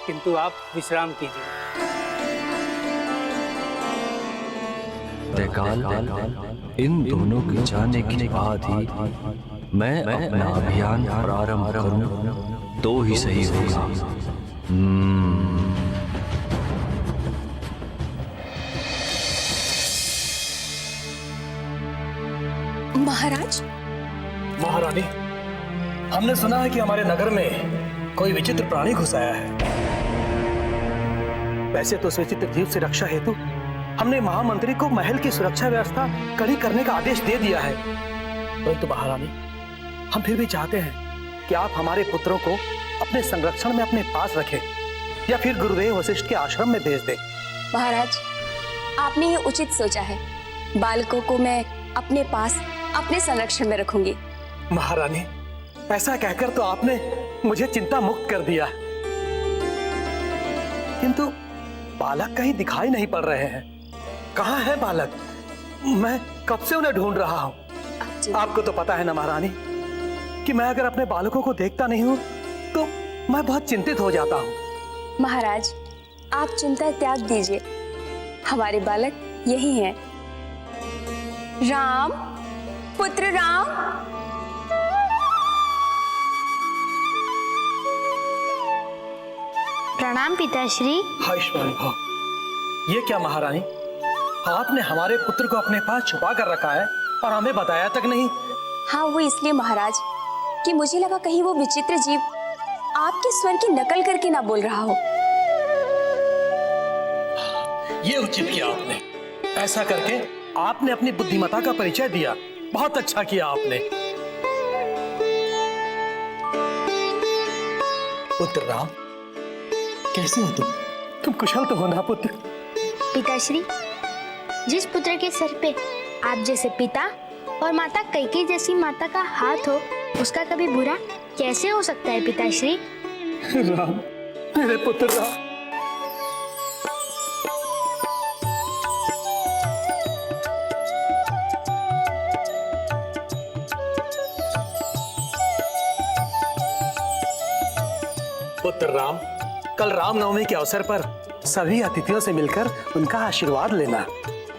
Speaker 14: किंतु आप विश्राम कीजिए।
Speaker 8: अंत्यकाल इन दोनों के जाने के बाद ही मैं अपना अभियान प्रारंभ करूं तो ही सही होगा।
Speaker 13: महाराज।
Speaker 5: महारानी, हमने सुना है कि हमारे नगर में कोई विचित्र प्राणी घुस आया है। वैसे तो उस विचित्र जीव से रक्षा हेतु हमने महामंत्री को महल की सुरक्षा व्यवस्था कड़ी करने का आदेश दे दिया है, परंतु महारानी, हम फिर भी चाहते हैं कि आप हमारे पुत्रों को अपने संरक्षण में अपने पास रखें या फिर गुरुदेव वशिष्ठ के आश्रम में भेज दें।
Speaker 16: महाराज, आपने ये उचित सोचा है। बालकों को मैं अपने पास अपने संरक्षण में रखूंगी।
Speaker 5: महारानी, ऐसा कहकर तो आपने मुझे चिंता मुक्त कर दिया, किंतु बालक कहीं दिखाई नहीं पड़ रहे हैं। कहाँ है बालक? मैं कब से उन्हें ढूंढ रहा हूँ। आपको तो पता है ना महारानी कि मैं अगर अपने बालकों को देखता नहीं हूँ तो मैं बहुत चिंतित हो जाता हूँ।
Speaker 16: महाराज, आप चिंता त्याग दीजिए, हमारे बालक यही हैं। राम, पुत्र राम।
Speaker 1: प्रणाम पिताश्री।
Speaker 5: आयुष्मान भव। ये क्या महारानी, आपने हमारे पुत्र को अपने पास छुपा कर रखा है और हमें बताया तक नहीं।
Speaker 16: हाँ, वो इसलिए महाराज कि मुझे लगा कहीं वो विचित्र जीव आपके स्वर की नकल करके ना बोल रहा हो।
Speaker 5: ये उचित किया आपने। ऐसा करके आपने अपनी बुद्धिमत्ता का परिचय दिया। बहुत अच्छा किया आपने। पुत्र राम, कैसे हो तुम? तुम कुशल तो हो ना पुत्र?
Speaker 1: पिताश्री, जिस पुत्र के सर पे आप जैसे पिता और माता कैकेयी जैसी माता का हाथ हो, उसका कभी बुरा कैसे हो सकता है पिताश्री?
Speaker 5: राम, मेरे पुत्र राम। पुत्र राम, कल रामनवमी के अवसर पर सभी अतिथियों से मिलकर उनका आशीर्वाद लेना।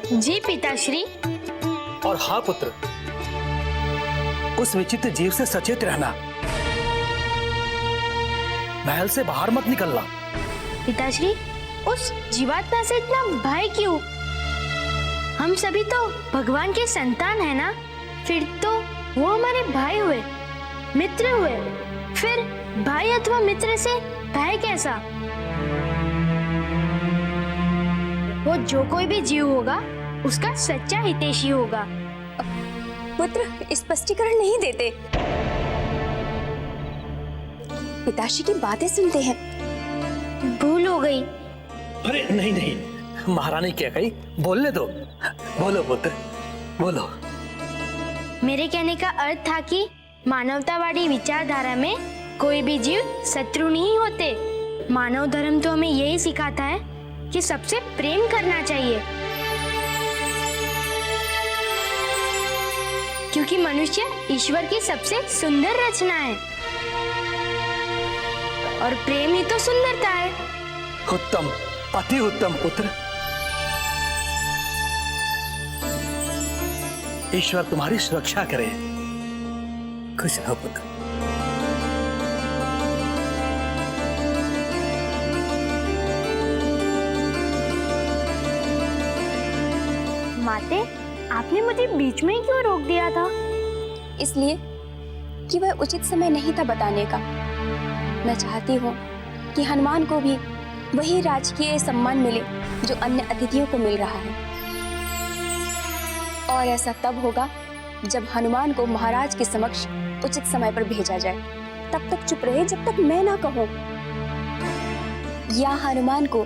Speaker 1: जी पिताश्री।
Speaker 5: और हाँ पुत्र, उस विचित्र जीव से सचेत रहना। महल से बाहर मत निकलना।
Speaker 1: पिताश्री, उस जीवात्मा से इतना भय क्यों? हम सभी तो भगवान के संतान हैं ना, फिर तो वो हमारे भाई हुए, मित्र हुए। फिर भाई अथवा मित्र से भय कैसा? वो जो कोई भी जीव होगा उसका सच्चा हितैषी होगा।
Speaker 16: पुत्र स्पष्टीकरण नहीं देते, पिताश्री की बातें सुनते हैं।
Speaker 1: भूल हो गई।
Speaker 5: अरे नहीं नहीं, महारानी क्या कही, बोलने दो। बोलो पुत्र, बोलो।
Speaker 1: मेरे कहने का अर्थ था कि मानवतावादी विचारधारा में कोई भी जीव शत्रु नहीं होते। मानव धर्म तो हमें यही सिखाता है कि सबसे प्रेम करना चाहिए, क्योंकि मनुष्य ईश्वर की सबसे सुंदर रचना है और प्रेम ही तो सुंदरता है।
Speaker 5: उत्तम, अति उत्तम पुत्र। ईश्वर तुम्हारी सुरक्षा करे। खुश रहो पुत्र।
Speaker 1: माते, आपने मुझे बीच में ही क्यों रोक दिया था?
Speaker 16: इसलिए कि वह उचित समय नहीं था बताने का। मैं चाहती हूँ कि हनुमान को भी वही राजकीय सम्मान मिले जो अन्य अतिथियों को मिल रहा है, और ऐसा तब होगा जब हनुमान को महाराज के समक्ष उचित समय पर भेजा जाए। तब तक चुप रहे जब तक मैं ना कहूँ। या हनुमान को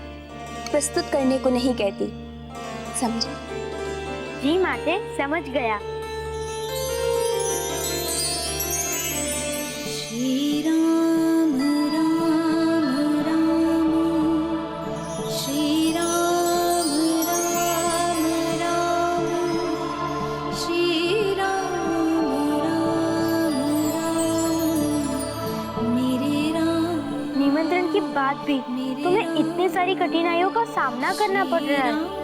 Speaker 16: प्रस्तुत करने को नहीं कहती, समझे?
Speaker 1: जी माते, समझ गया।
Speaker 17: श्री राम राम राम, श्री राम राम राम, श्री राम राम राम, मेरे राम।
Speaker 1: निमंत्रण के बाद भी तुम्हें इतनी सारी कठिनाइयों का सामना करना पड़ रहा है।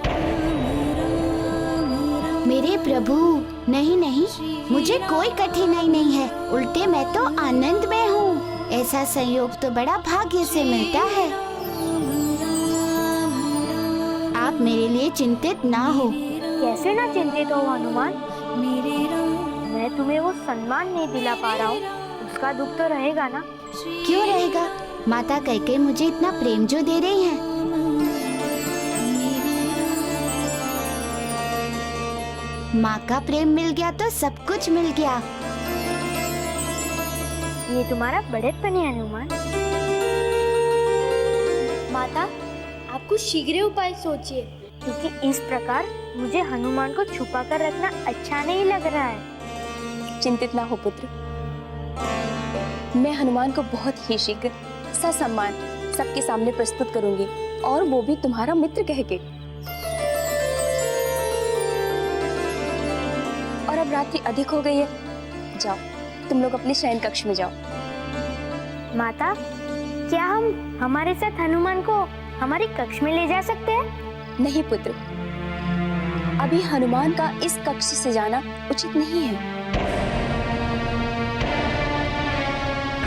Speaker 6: मेरे प्रभु, नहीं नहीं, मुझे कोई कठिनाई नहीं है, उल्टे मैं तो आनंद में हूँ। ऐसा संयोग तो बड़ा भाग्य से मिलता है। आप मेरे लिए चिंतित ना हो।
Speaker 1: कैसे ना चिंतित हो हनुमान? मैं तुम्हें वो सम्मान नहीं दिला पा रहा हूँ, उसका दुख तो रहेगा ना?
Speaker 6: क्यों रहेगा? माता कैकेयी मुझे इतना प्रेम जो दे रही हैं। माँ का प्रेम मिल गया तो सब कुछ मिल गया।
Speaker 1: ये तुम्हारा बड़ेपन है हनुमान। माता, आप कुछ शीघ्र उपाय सोचिए, क्योंकि इस प्रकार मुझे हनुमान को छुपा कर रखना अच्छा नहीं लग रहा है।
Speaker 16: चिंतित ना हो पुत्र, मैं हनुमान को बहुत ही शीघ्र ससम्मान सबके सामने प्रस्तुत करूंगी, और वो भी तुम्हारा मित्र कह के। और अब रात्रि अधिक हो गई है, जाओ तुम लोग अपने शयन कक्ष में जाओ।
Speaker 1: माता, क्या हम हमारे साथ हनुमान को हमारे कक्ष में ले जा सकते हैं?
Speaker 16: नहीं पुत्र, अभी हनुमान का इस कक्ष से जाना उचित नहीं है।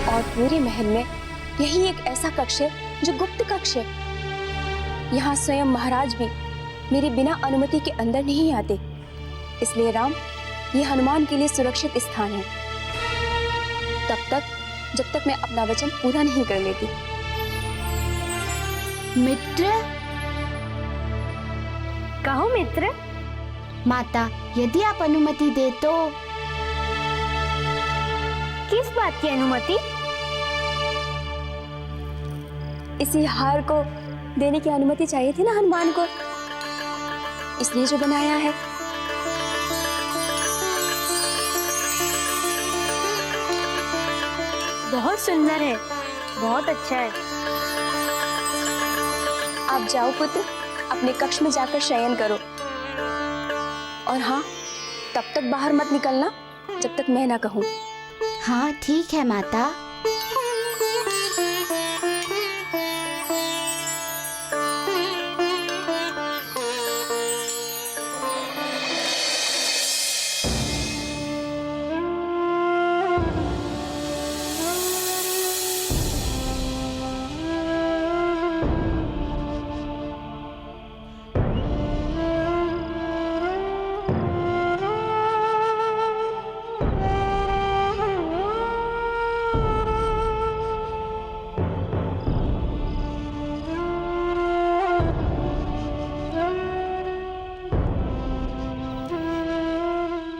Speaker 16: और पूरे महल में यही एक ऐसा कक्ष है जो गुप्त कक्ष है। यहाँ स्वयं महाराज भी मेरे बिना अनुमति के अंदर नहीं आते। इसलिए राम, ये हनुमान के लिए सुरक्षित स्थान है, तब तक जब तक मैं अपना वचन पूरा नहीं कर लेती।
Speaker 6: मित्र?
Speaker 1: कहो मित्र।
Speaker 6: माता, यदि आप अनुमति दे तो।
Speaker 1: किस बात की अनुमति?
Speaker 16: इसी हार को देने की अनुमति चाहिए थी ना हनुमान को, इसलिए जो बनाया है।
Speaker 1: बहुत सुंदर है, बहुत अच्छा है।
Speaker 16: आप जाओ पुत्र, अपने कक्ष में जाकर शयन करो। और हाँ, तब तक बाहर मत निकलना जब तक मैं ना कहूँ।
Speaker 6: हाँ ठीक है माता।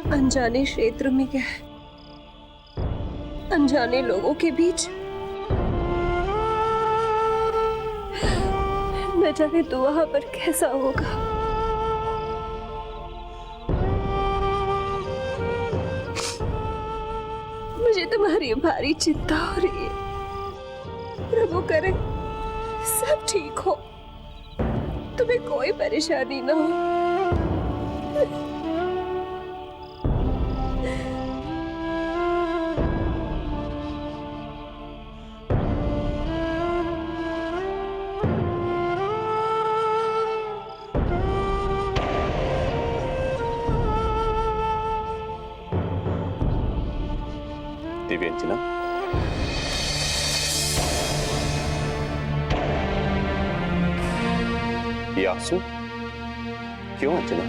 Speaker 13: अनजाने क्षेत्र में क्या है, अनजाने लोगों के बीच, न जाने तो वहां पर कैसा होगा। मुझे तुम्हारी भारी चिंता हो रही है। प्रभु करे सब ठीक हो, तुम्हें कोई परेशानी ना हो।
Speaker 2: दिव्यांजना, ये आंसू क्यों अंजना?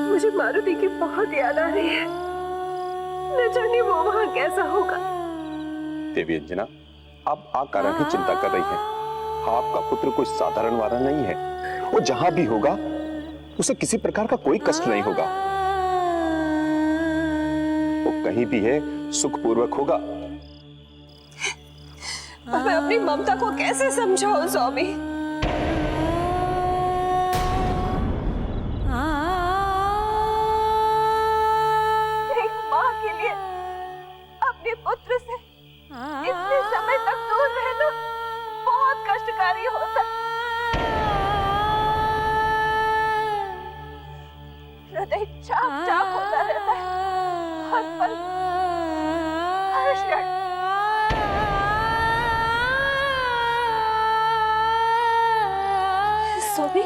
Speaker 13: मुझे मारुति की बहुत याद आ रही है, न जाने वो वहां कैसा होगा।
Speaker 2: देवी अंजना, आप आकारा की चिंता कर रही हैं। आपका पुत्र कोई साधारण वाला नहीं है। वो जहां भी होगा उसे किसी प्रकार का कोई कष्ट नहीं होगा। वो कहीं भी है सुखपूर्वक होगा।
Speaker 13: मैं अपनी ममता को कैसे समझाऊं स्वामी? एक माँ के लिए अपने पुत्र से इतने समय तक दूर रहना बहुत कष्टकारी होता है। चाक चाक होता रहता है हर पल, हर क्षण। स्वामी,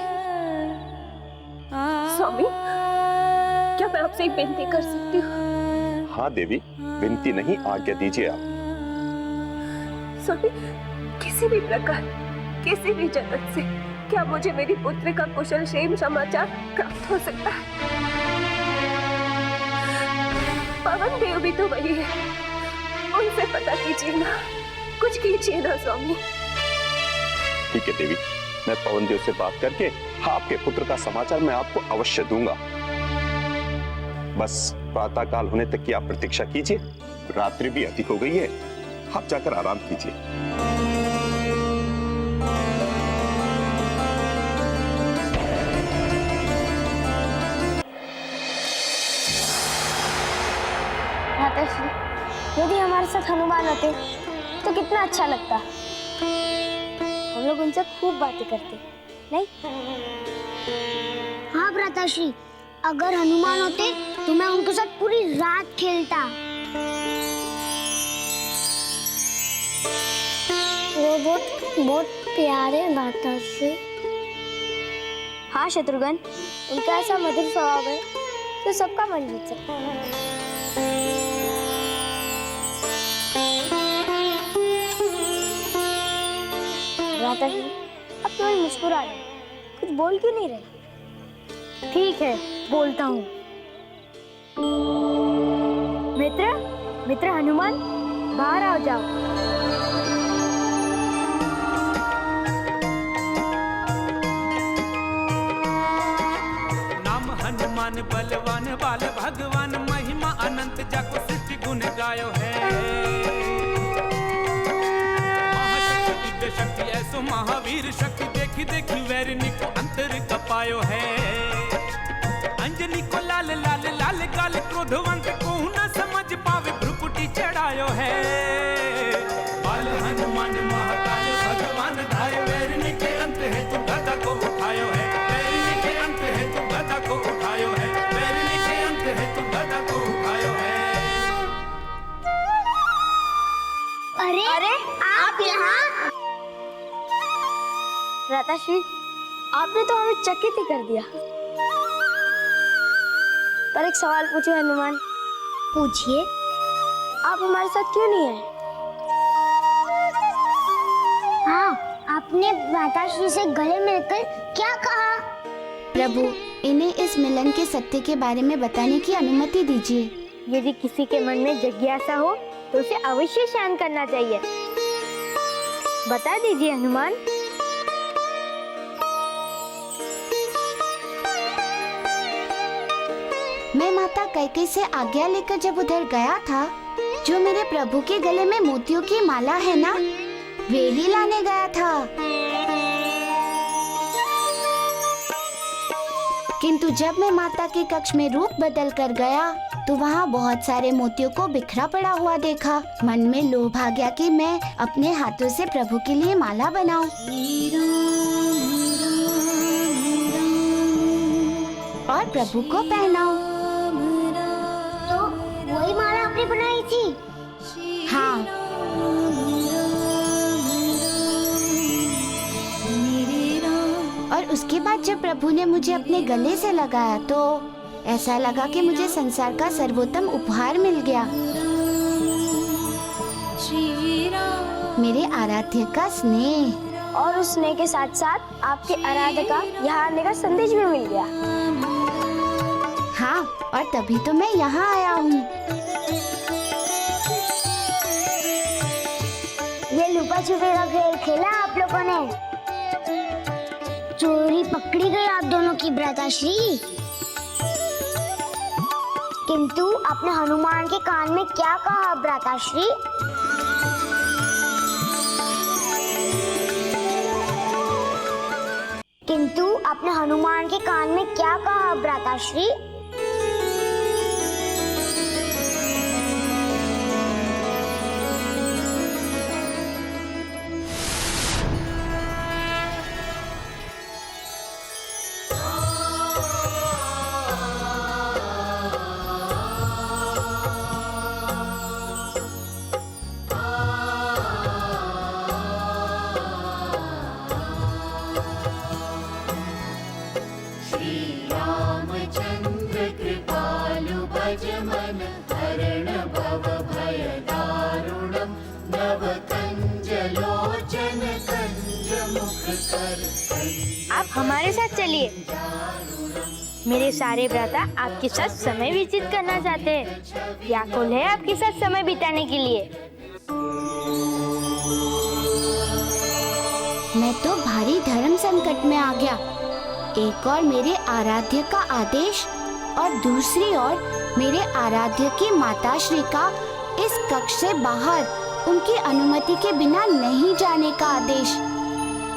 Speaker 13: स्वामी, क्या मैं आपसे एक विनती कर सकती हूँ?
Speaker 2: हाँ देवी, विनती नहीं, आज्ञा दीजिए आप।
Speaker 13: स्वामी, किसी भी प्रकार, किसी भी जगत से क्या मुझे मेरी पुत्री का कुशल क्षेम समाचार प्राप्त हो सकता है? पवन देव भी तो वही है, उनसे पता कीजिए ना, कुछ कीजिए ना स्वामी।
Speaker 2: ठीक है देवी, मैं पवन देव से बात करके आपके पुत्र का समाचार मैं आपको अवश्य दूंगा। बस प्रातः काल होने तक की आप प्रतीक्षा कीजिए, रात्रि भी अधिक हो गई है, आप जाकर आराम कीजिए।
Speaker 1: माताश्री, यदि हमारे साथ हनुमान होते तो कितना अच्छा लगता। हम लोग उनसे खूब बातें करते, नहीं?
Speaker 11: हाँ भ्राताश्री, अगर हनुमान होते तो मैं उनके साथ पूरी रात खेलता। वो बहुत प्यारे भ्राताश्री।
Speaker 1: हाँ शत्रुघ्न, उनका ऐसा मधुर स्वभाव है तो सबका मन जीत सकता है। भ्राताश्री, अब केवल मुस्कुरा रहे, कुछ बोल क्यों नहीं रहे? ठीक है, बोलता हूँ। मित्र हनुमान, बाहर आ जाओ।
Speaker 15: नाम हनुमान बलवान बाल भगवान, महिमा अनंत जाको सृष्टि गुण गायो है। शक्ति ऐसो महावीर शक्ति, देखी देखी वैरिणी को अंतर कपायो है। अंजनी को लाल लाल लाल गाल, क्रोधवंत को न समझ पावे भ्रुकुटी चढ़ायो है। बाल हनुमान महाकाल भगवान धाय, वैरिणी के अंत है तू गदा को उठायो है। वैरिणी के अंत है तू गदा को उठायो है। वैरिणी के अंत है तू गदा को उठायो है।
Speaker 11: अरे आप यहाँ?
Speaker 1: भ्राताश्री, आपने तो हमें चकित ही कर दिया। पर एक सवाल पूछो हनुमान।
Speaker 11: पूछिए।
Speaker 1: आप हमारे साथ क्यों नहीं आए?
Speaker 11: हाँ, आपने भ्राताश्री से गले मिलकर क्या कहा?
Speaker 6: प्रभु, इन्हें इस मिलन के सत्य के बारे में बताने की अनुमति दीजिए।
Speaker 1: यदि किसी के मन में जिज्ञासा हो तो उसे अवश्य शांत करना चाहिए। बता दीजिए हनुमान।
Speaker 6: मैं माता कैकेयी से आज्ञा लेकर जब उधर गया था, जो मेरे प्रभु के गले में मोतियों की माला है ना, वे ही लाने गया था। किंतु जब मैं माता के कक्ष में रूप बदल कर गया तो वहाँ बहुत सारे मोतियों को बिखरा पड़ा हुआ देखा। मन में लोभ आ गया कि मैं अपने हाथों से प्रभु के लिए माला बनाऊं और प्रभु को पहनाऊं।
Speaker 11: तो वही माला आपने बनाई थी?
Speaker 6: हाँ। और उसके बाद जब प्रभु ने मुझे अपने गले से लगाया तो ऐसा लगा कि मुझे संसार का सर्वोत्तम उपहार मिल गया। मेरे आराध्य का स्नेह,
Speaker 1: और उस स्नेह के साथ साथ आपके आराध्य का यहाँ आने का संदेश भी मिल गया।
Speaker 6: हाँ, और तभी तो मैं यहाँ आया हूँ।
Speaker 11: ये लुका छुपी का खेल खेला आप लोगों ने? चोरी पकड़ी गई आप दोनों की भ्राताश्री। किंतु आपने हनुमान के कान में क्या कहा भ्राताश्री? किंतु आपने हनुमान के कान में क्या कहा भ्राताश्री?
Speaker 17: रामचंद्र कृपालु भज मन हरण भव भय दारुणम नव कंज लोचन कंज मुख कर।
Speaker 1: आप हमारे साथ चलिए। मेरे सारे भ्राता आपके साथ समय व्यतीत करना चाहते हैं। व्याकुल है आपके साथ समय बिताने के लिए।
Speaker 6: मैं तो भारी धर्म संकट में आ गया। एक और मेरे आराध्य का आदेश और दूसरी ओर मेरे आराध्य की माताश्री का इस कक्ष से बाहर उनकी अनुमति के बिना नहीं जाने का आदेश।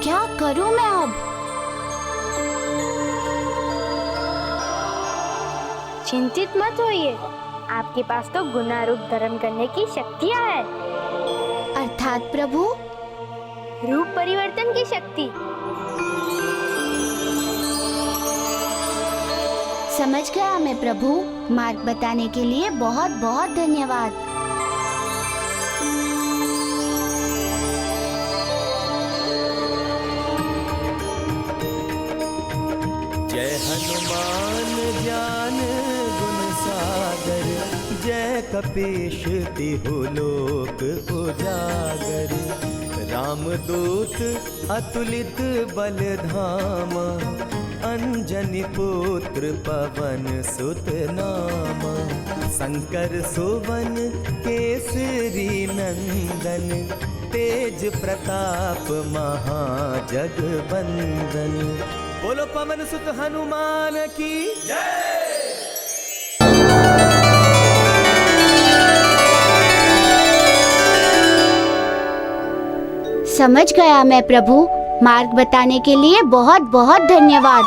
Speaker 6: क्या करूं मैं अब?
Speaker 1: चिंतित मत होइए, आपके पास तो गुनारूप धर्म करने की शक्तियाँ है।
Speaker 6: अर्थात प्रभु?
Speaker 1: रूप परिवर्तन की शक्ति।
Speaker 6: समझ गया मैं प्रभु। मार्ग बताने के लिए बहुत बहुत धन्यवाद।
Speaker 8: जय हनुमान ज्ञान गुण सागर, जय कपीश तिहु लोक उजागर। रामदूत अतुलित बल धामा, अंजनी पुत्र पवन सुत नामा। शंकर सुवन केसरी नंदन, तेज प्रताप महाजगबंदन। बोलो पवन सुत हनुमान की जय।
Speaker 6: समझ गया मैं प्रभु। मार्ग बताने के लिए बहुत बहुत धन्यवाद।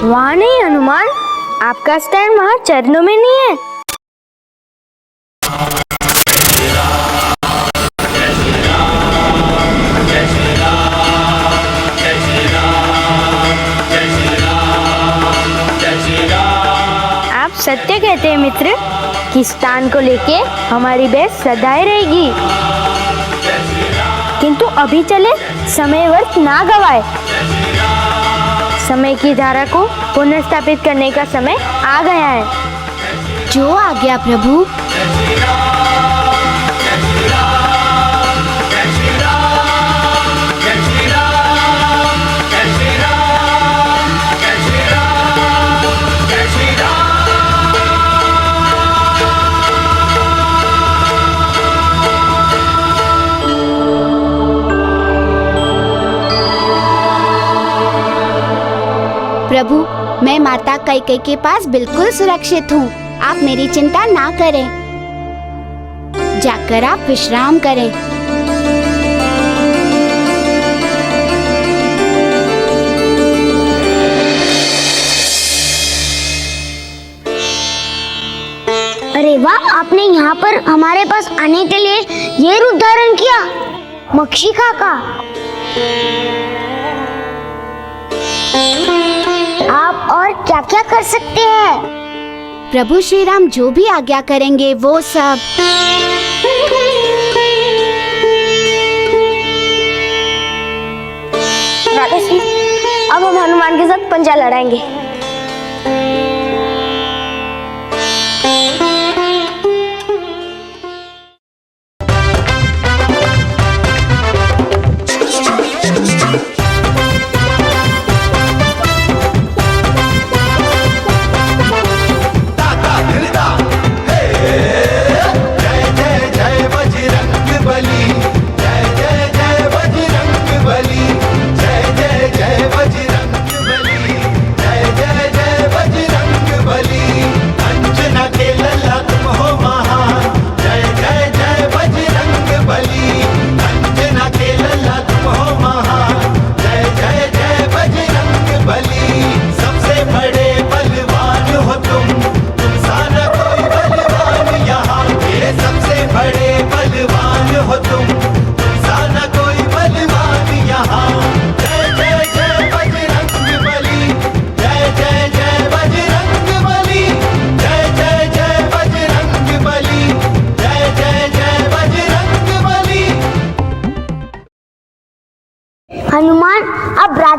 Speaker 1: वहाँ नहीं हनुमान, आपका स्थान वहाँ चरणों में नहीं है। आप सत्य कहते हैं मित्र कि स्थान को लेके हमारी बहस सदाई रहेगी। किंतु अभी चले, समय व्यर्थ ना गवाए। समय की धारा को पुनर्स्थापित करने का समय आ गया है।
Speaker 6: जो आ गया प्रभु। प्रभु, मैं माता कैकेयी के पास बिल्कुल सुरक्षित हूँ। आप मेरी चिंता ना करें। जाकर आप विश्राम करें।
Speaker 11: अरे वाह, आपने यहाँ पर हमारे पास आने के लिए ये रूप धारण किया। मक्षिका का आप और क्या क्या कर सकते हैं?
Speaker 6: प्रभु श्री राम जो भी आज्ञा करेंगे वो सब।
Speaker 1: राधेश्री, अब हम हनुमान के साथ पंजा लड़ाएंगे।
Speaker 17: जय जय जय बजरंग बली, जय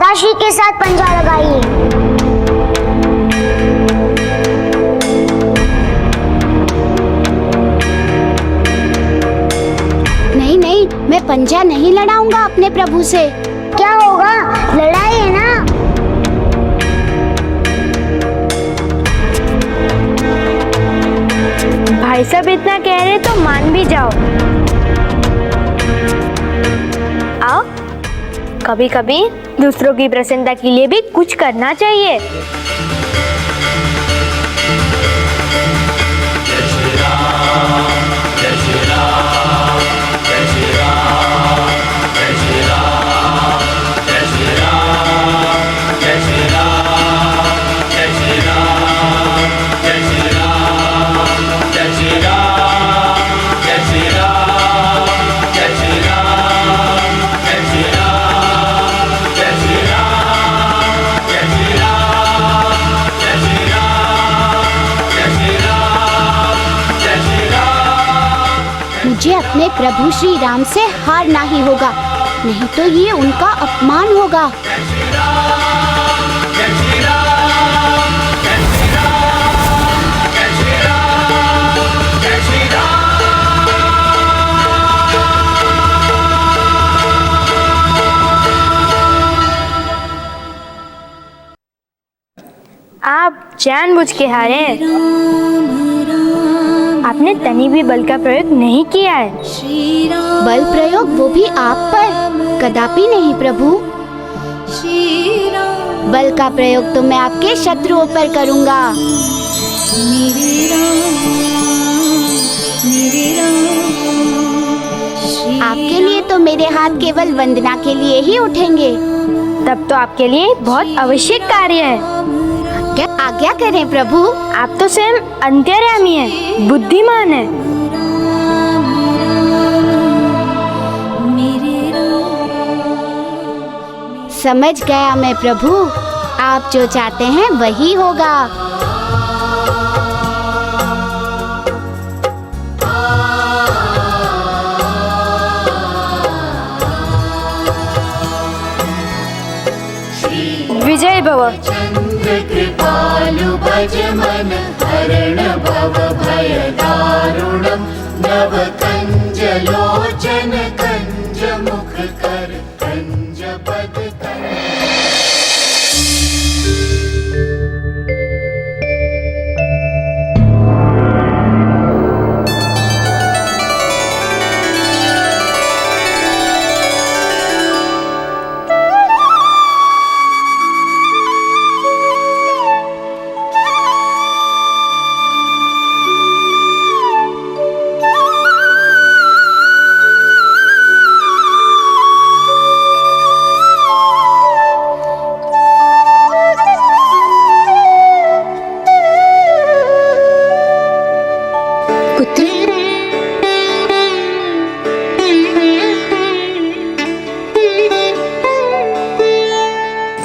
Speaker 11: काशी के साथ पंजा लगाइए।
Speaker 6: नहीं नहीं, मैं पंजा नहीं लड़ाऊंगा अपने प्रभु से।
Speaker 11: क्या होगा, लड़ाई है ना।
Speaker 1: भाई साहब इतना कह रहे तो मान भी जाओ। आओ, कभी कभी दूसरों की प्रसन्नता के लिए भी कुछ करना चाहिए।
Speaker 6: मुझे अपने प्रभु श्री राम से हारना ही होगा, नहीं तो ये उनका अपमान होगा।
Speaker 1: आप जानबूझ के हारे हैं। आपने तनी भी बल का प्रयोग नहीं किया है।
Speaker 6: बल प्रयोग वो भी आप पर? कदापि नहीं प्रभु। बल का प्रयोग तो मैं आपके शत्रुओं पर करूंगा। आपके लिए तो मेरे हाथ केवल वंदना के लिए ही उठेंगे।
Speaker 1: तब तो आपके लिए बहुत आवश्यक कार्य है।
Speaker 6: क्या आज्ञा करें प्रभु?
Speaker 1: आप तो स्वयं अंतर्यामी हैं, बुद्धिमान हैं।
Speaker 6: समझ गया मैं प्रभु, आप जो चाहते हैं वही होगा।
Speaker 1: विजय भव।
Speaker 17: कृपालु भज मन हरण भव भय दारुणम नव कंज लोचन कंज मुख कर कंज पद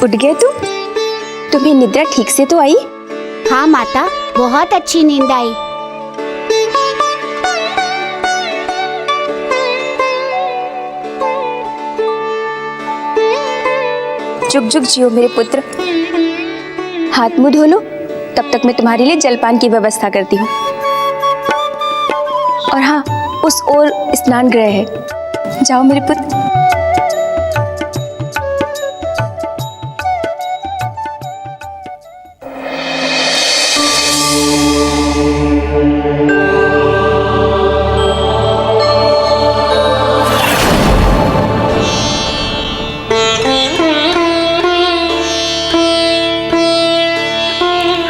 Speaker 16: उठ गए तुम? तुम्हें निद्रा ठीक से तो आई?
Speaker 6: हाँ माता, बहुत अच्छी नींद आई।
Speaker 16: जुग जुग जियो मेरे पुत्र। हाथ मुंह धो लो, तब तक मैं तुम्हारे लिए जलपान की व्यवस्था करती हूँ। और हाँ, उस ओर स्नान गृह है, जाओ मेरे पुत्र।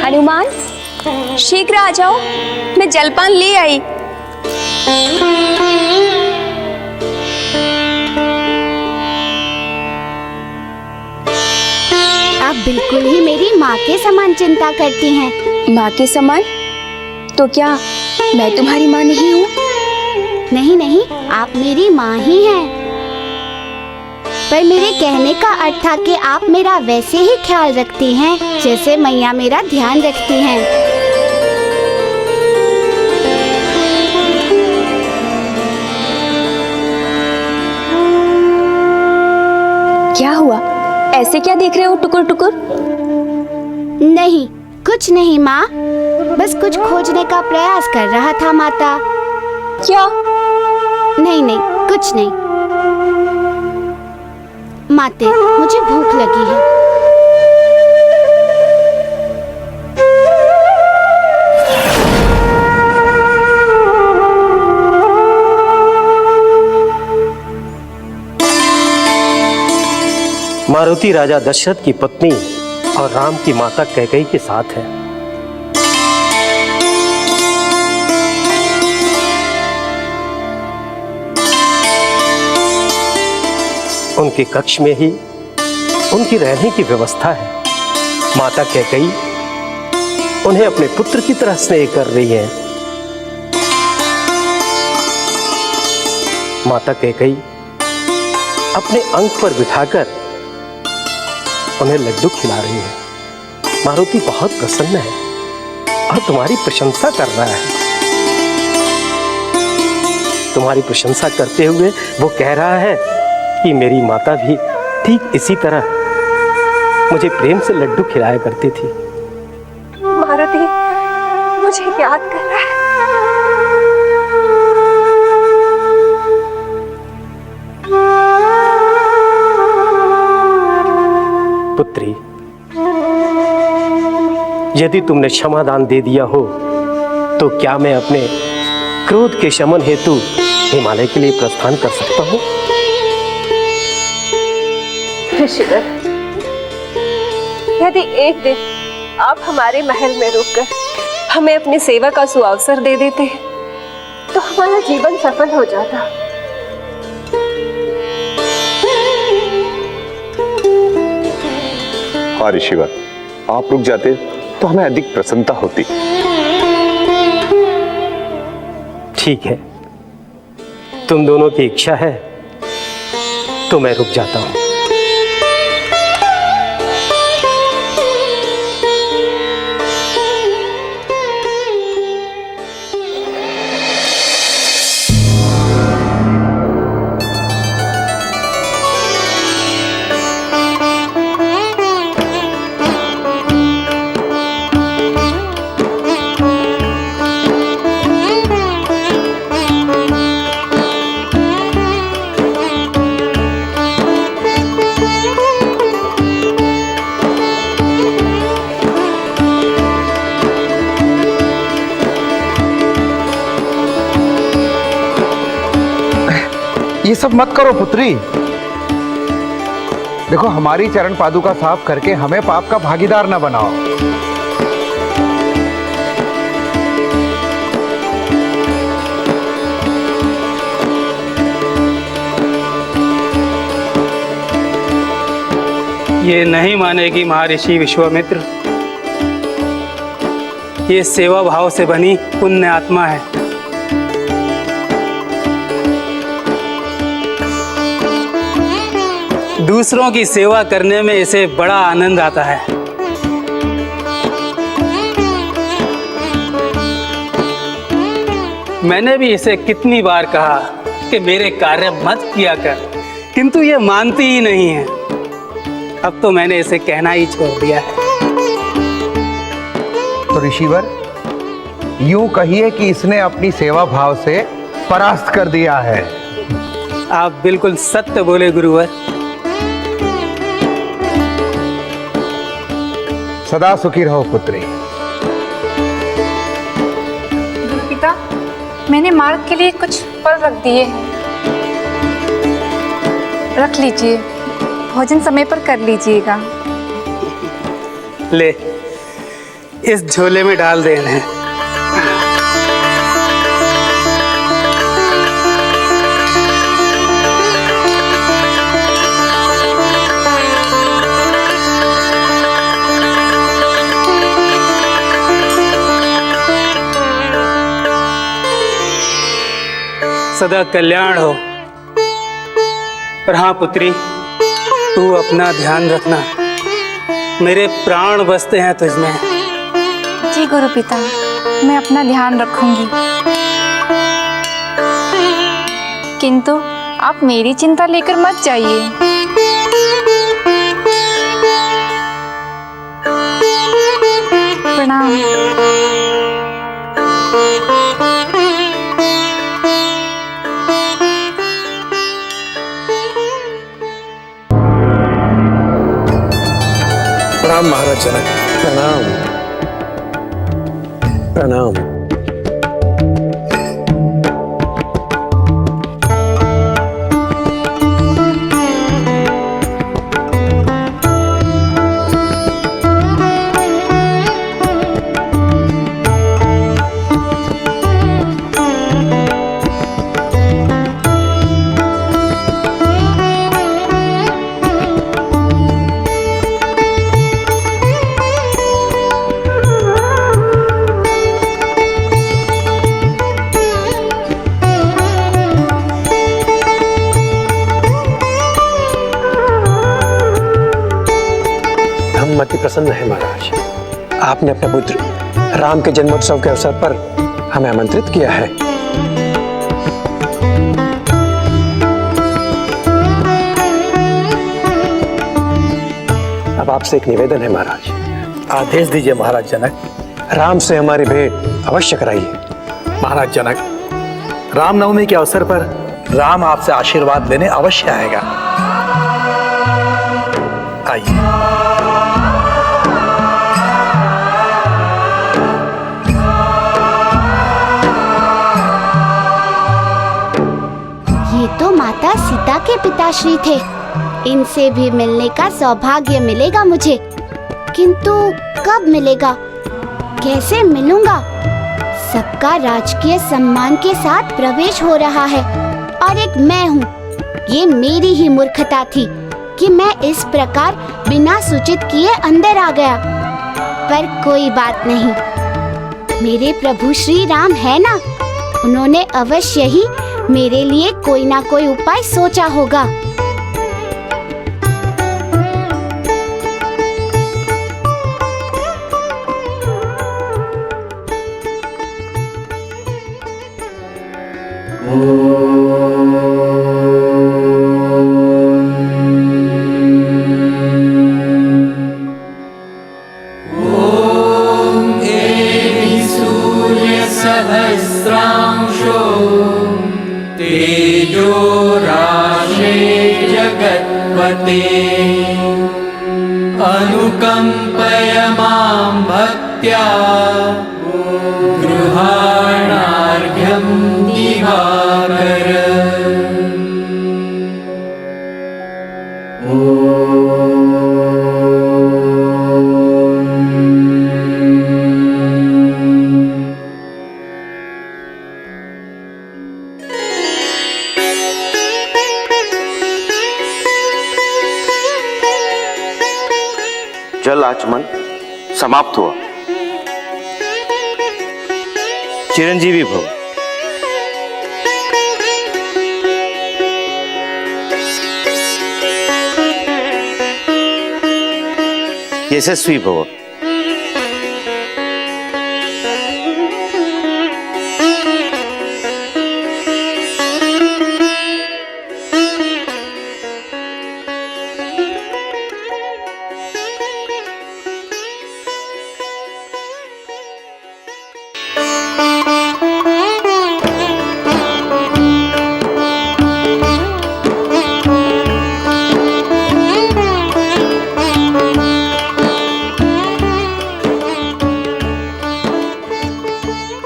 Speaker 16: हनुमान, शीघ्र आ जाओ, मैं जलपान ले आई।
Speaker 6: आप बिल्कुल ही मेरी माँ के समान चिंता करती हैं।
Speaker 16: माँ के समान? तो क्या मैं तुम्हारी माँ नहीं हूँ?
Speaker 6: नहीं नहीं, आप मेरी माँ ही हैं। पर मेरे कहने का अर्थ था कि आप मेरा वैसे ही ख्याल रखती हैं जैसे मैया मेरा ध्यान रखती हैं।
Speaker 16: क्या हुआ? ऐसे क्या देख रहे हो टुकुर टुकुर?
Speaker 6: नहीं, कुछ नहीं माँ, बस कुछ खोजने का प्रयास कर रहा था माता।
Speaker 16: क्या?
Speaker 6: नहीं नहीं, कुछ नहीं माते, मुझे भूख लगी है।
Speaker 7: मारुति राजा दशरथ की पत्नी और राम की माता कैकेयी के साथ है। उनके कक्ष में ही उनकी रहने की व्यवस्था है। माता कैकेयी उन्हें अपने पुत्र की तरह स्नेह कर रही है। माता कैकेयी अपने अंक पर बिठाकर उन्हें लड्डू खिला रही है। मारुति बहुत प्रसन्न है और तुम्हारी प्रशंसा कर रहा है। तुम्हारी प्रशंसा करते हुए वो कह रहा है कि मेरी माता भी ठीक इसी तरह मुझे प्रेम से लड्डू खिलाया करती थी।
Speaker 13: मारुति मुझे याद कर रहा है।
Speaker 7: पुत्री, यदि तुमने क्षमादान दे दिया हो तो क्या मैं अपने क्रोध के शमन हेतु हिमालय के लिए प्रस्थान कर सकता हूँ?
Speaker 13: ऋषिवर, यदि एक दिन आप हमारे महल में रुककर हमें अपनी सेवा का सुअवसर दे देते तो हमारा जीवन सफल हो जाता।
Speaker 2: हाँ ऋषिवर, आप रुक जाते तो हमें अधिक प्रसन्नता होती।
Speaker 7: ठीक है, तुम दोनों की इच्छा है तो मैं रुक जाता हूँ।
Speaker 12: ये सब मत करो पुत्री। देखो, हमारी चरण पादुका साफ करके हमें पाप का भागीदार न बनाओ।
Speaker 14: ये नहीं मानेगी महर्षि विश्वामित्र। ये सेवा भाव से बनी पुण्य आत्मा है। दूसरों की सेवा करने में इसे बड़ा आनंद आता है। मैंने भी इसे कितनी बार कहा कि मेरे कार्य मत किया कर, किंतु ये मानती ही नहीं है। अब तो मैंने इसे कहना ही छोड़ दिया है।
Speaker 12: तो ऋषिवर, यूं कहिए कि इसने अपनी सेवा भाव से परास्त कर दिया है।
Speaker 14: आप बिल्कुल सत्य बोले गुरुवर।
Speaker 12: सदा सुखी रहो पुत्री।
Speaker 18: पिता, मैंने मार्ग के लिए कुछ फल रख दिए हैं, रख लीजिए। भोजन समय पर कर लीजिएगा।
Speaker 14: ले, इस झोले में डाल दे इन्हें। सदा कल्याण हो। और हाँ पुत्री, तू अपना ध्यान रखना। मेरे प्राण बसते हैं तुझमें।
Speaker 18: जी गुरु पिता, मैं अपना ध्यान रखूंगी। किंतु आप मेरी चिंता लेकर मत जाइए। प्रणाम।
Speaker 5: प्रणाम महाराज जनक।
Speaker 8: प्रणाम प्रणाम। अति प्रसन्न है महाराज। आपने अपने पुत्र राम के जन्मोत्सव के अवसर पर हमें आमंत्रित किया है। अब आपसे एक निवेदन है महाराज।
Speaker 5: आदेश दीजिए महाराज जनक।
Speaker 8: राम से हमारी भेंट अवश्य कराइए।
Speaker 5: महाराज जनक, रामनवमी के अवसर पर राम आपसे आशीर्वाद लेने अवश्य आएगा। आइए।
Speaker 6: ये तो माता सीता के पिताश्री थे। इनसे भी मिलने का सौभाग्य मिलेगा मुझे, किंतु कब मिलेगा, कैसे मिलूंगा? सबका राजकीय सम्मान के साथ प्रवेश हो रहा है और एक मैं हूँ। ये मेरी ही मूर्खता थी कि मैं इस प्रकार बिना सूचित किए अंदर आ गया। पर कोई बात नहीं, मेरे प्रभु श्री राम है ना, उन्होंने अवश्य ही मेरे लिए कोई ना कोई उपाय सोचा होगा।
Speaker 17: सहस्रांशो तेजो राशे जगत्पते अनुकंपय मां भक्त्या गृहाणार्घ्यं दिवाकर।
Speaker 3: जल आचमन समाप्त हुआ। चिरंजीवी भव। यशस्वी भव।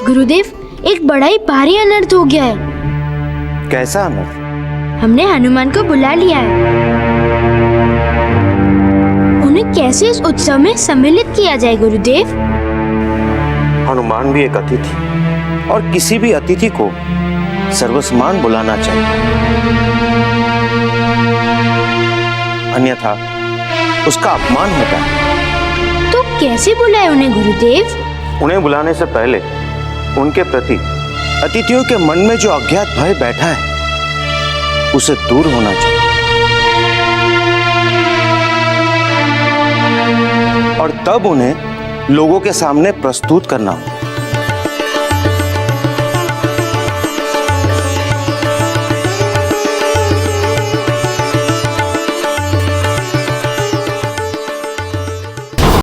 Speaker 1: गुरुदेव, एक बड़ा ही भारी अनर्थ हो गया है।
Speaker 3: कैसा अनर्थ?
Speaker 1: हमने हनुमान को बुला लिया है। उन्हें कैसे इस उत्सव में सम्मिलित किया जाए गुरुदेव?
Speaker 3: हनुमान भी एक अतिथि और किसी भी अतिथि को सर्वसम्मान बुलाना चाहिए, अन्यथा उसका अपमान होता है।
Speaker 1: तो कैसे बुलाए उन्हें गुरुदेव?
Speaker 3: उन्हें बुलाने से पहले उनके प्रति अतिथियों के मन में जो अज्ञात भय बैठा है उसे दूर होना चाहिए और तब उन्हें लोगों के सामने प्रस्तुत करना हो।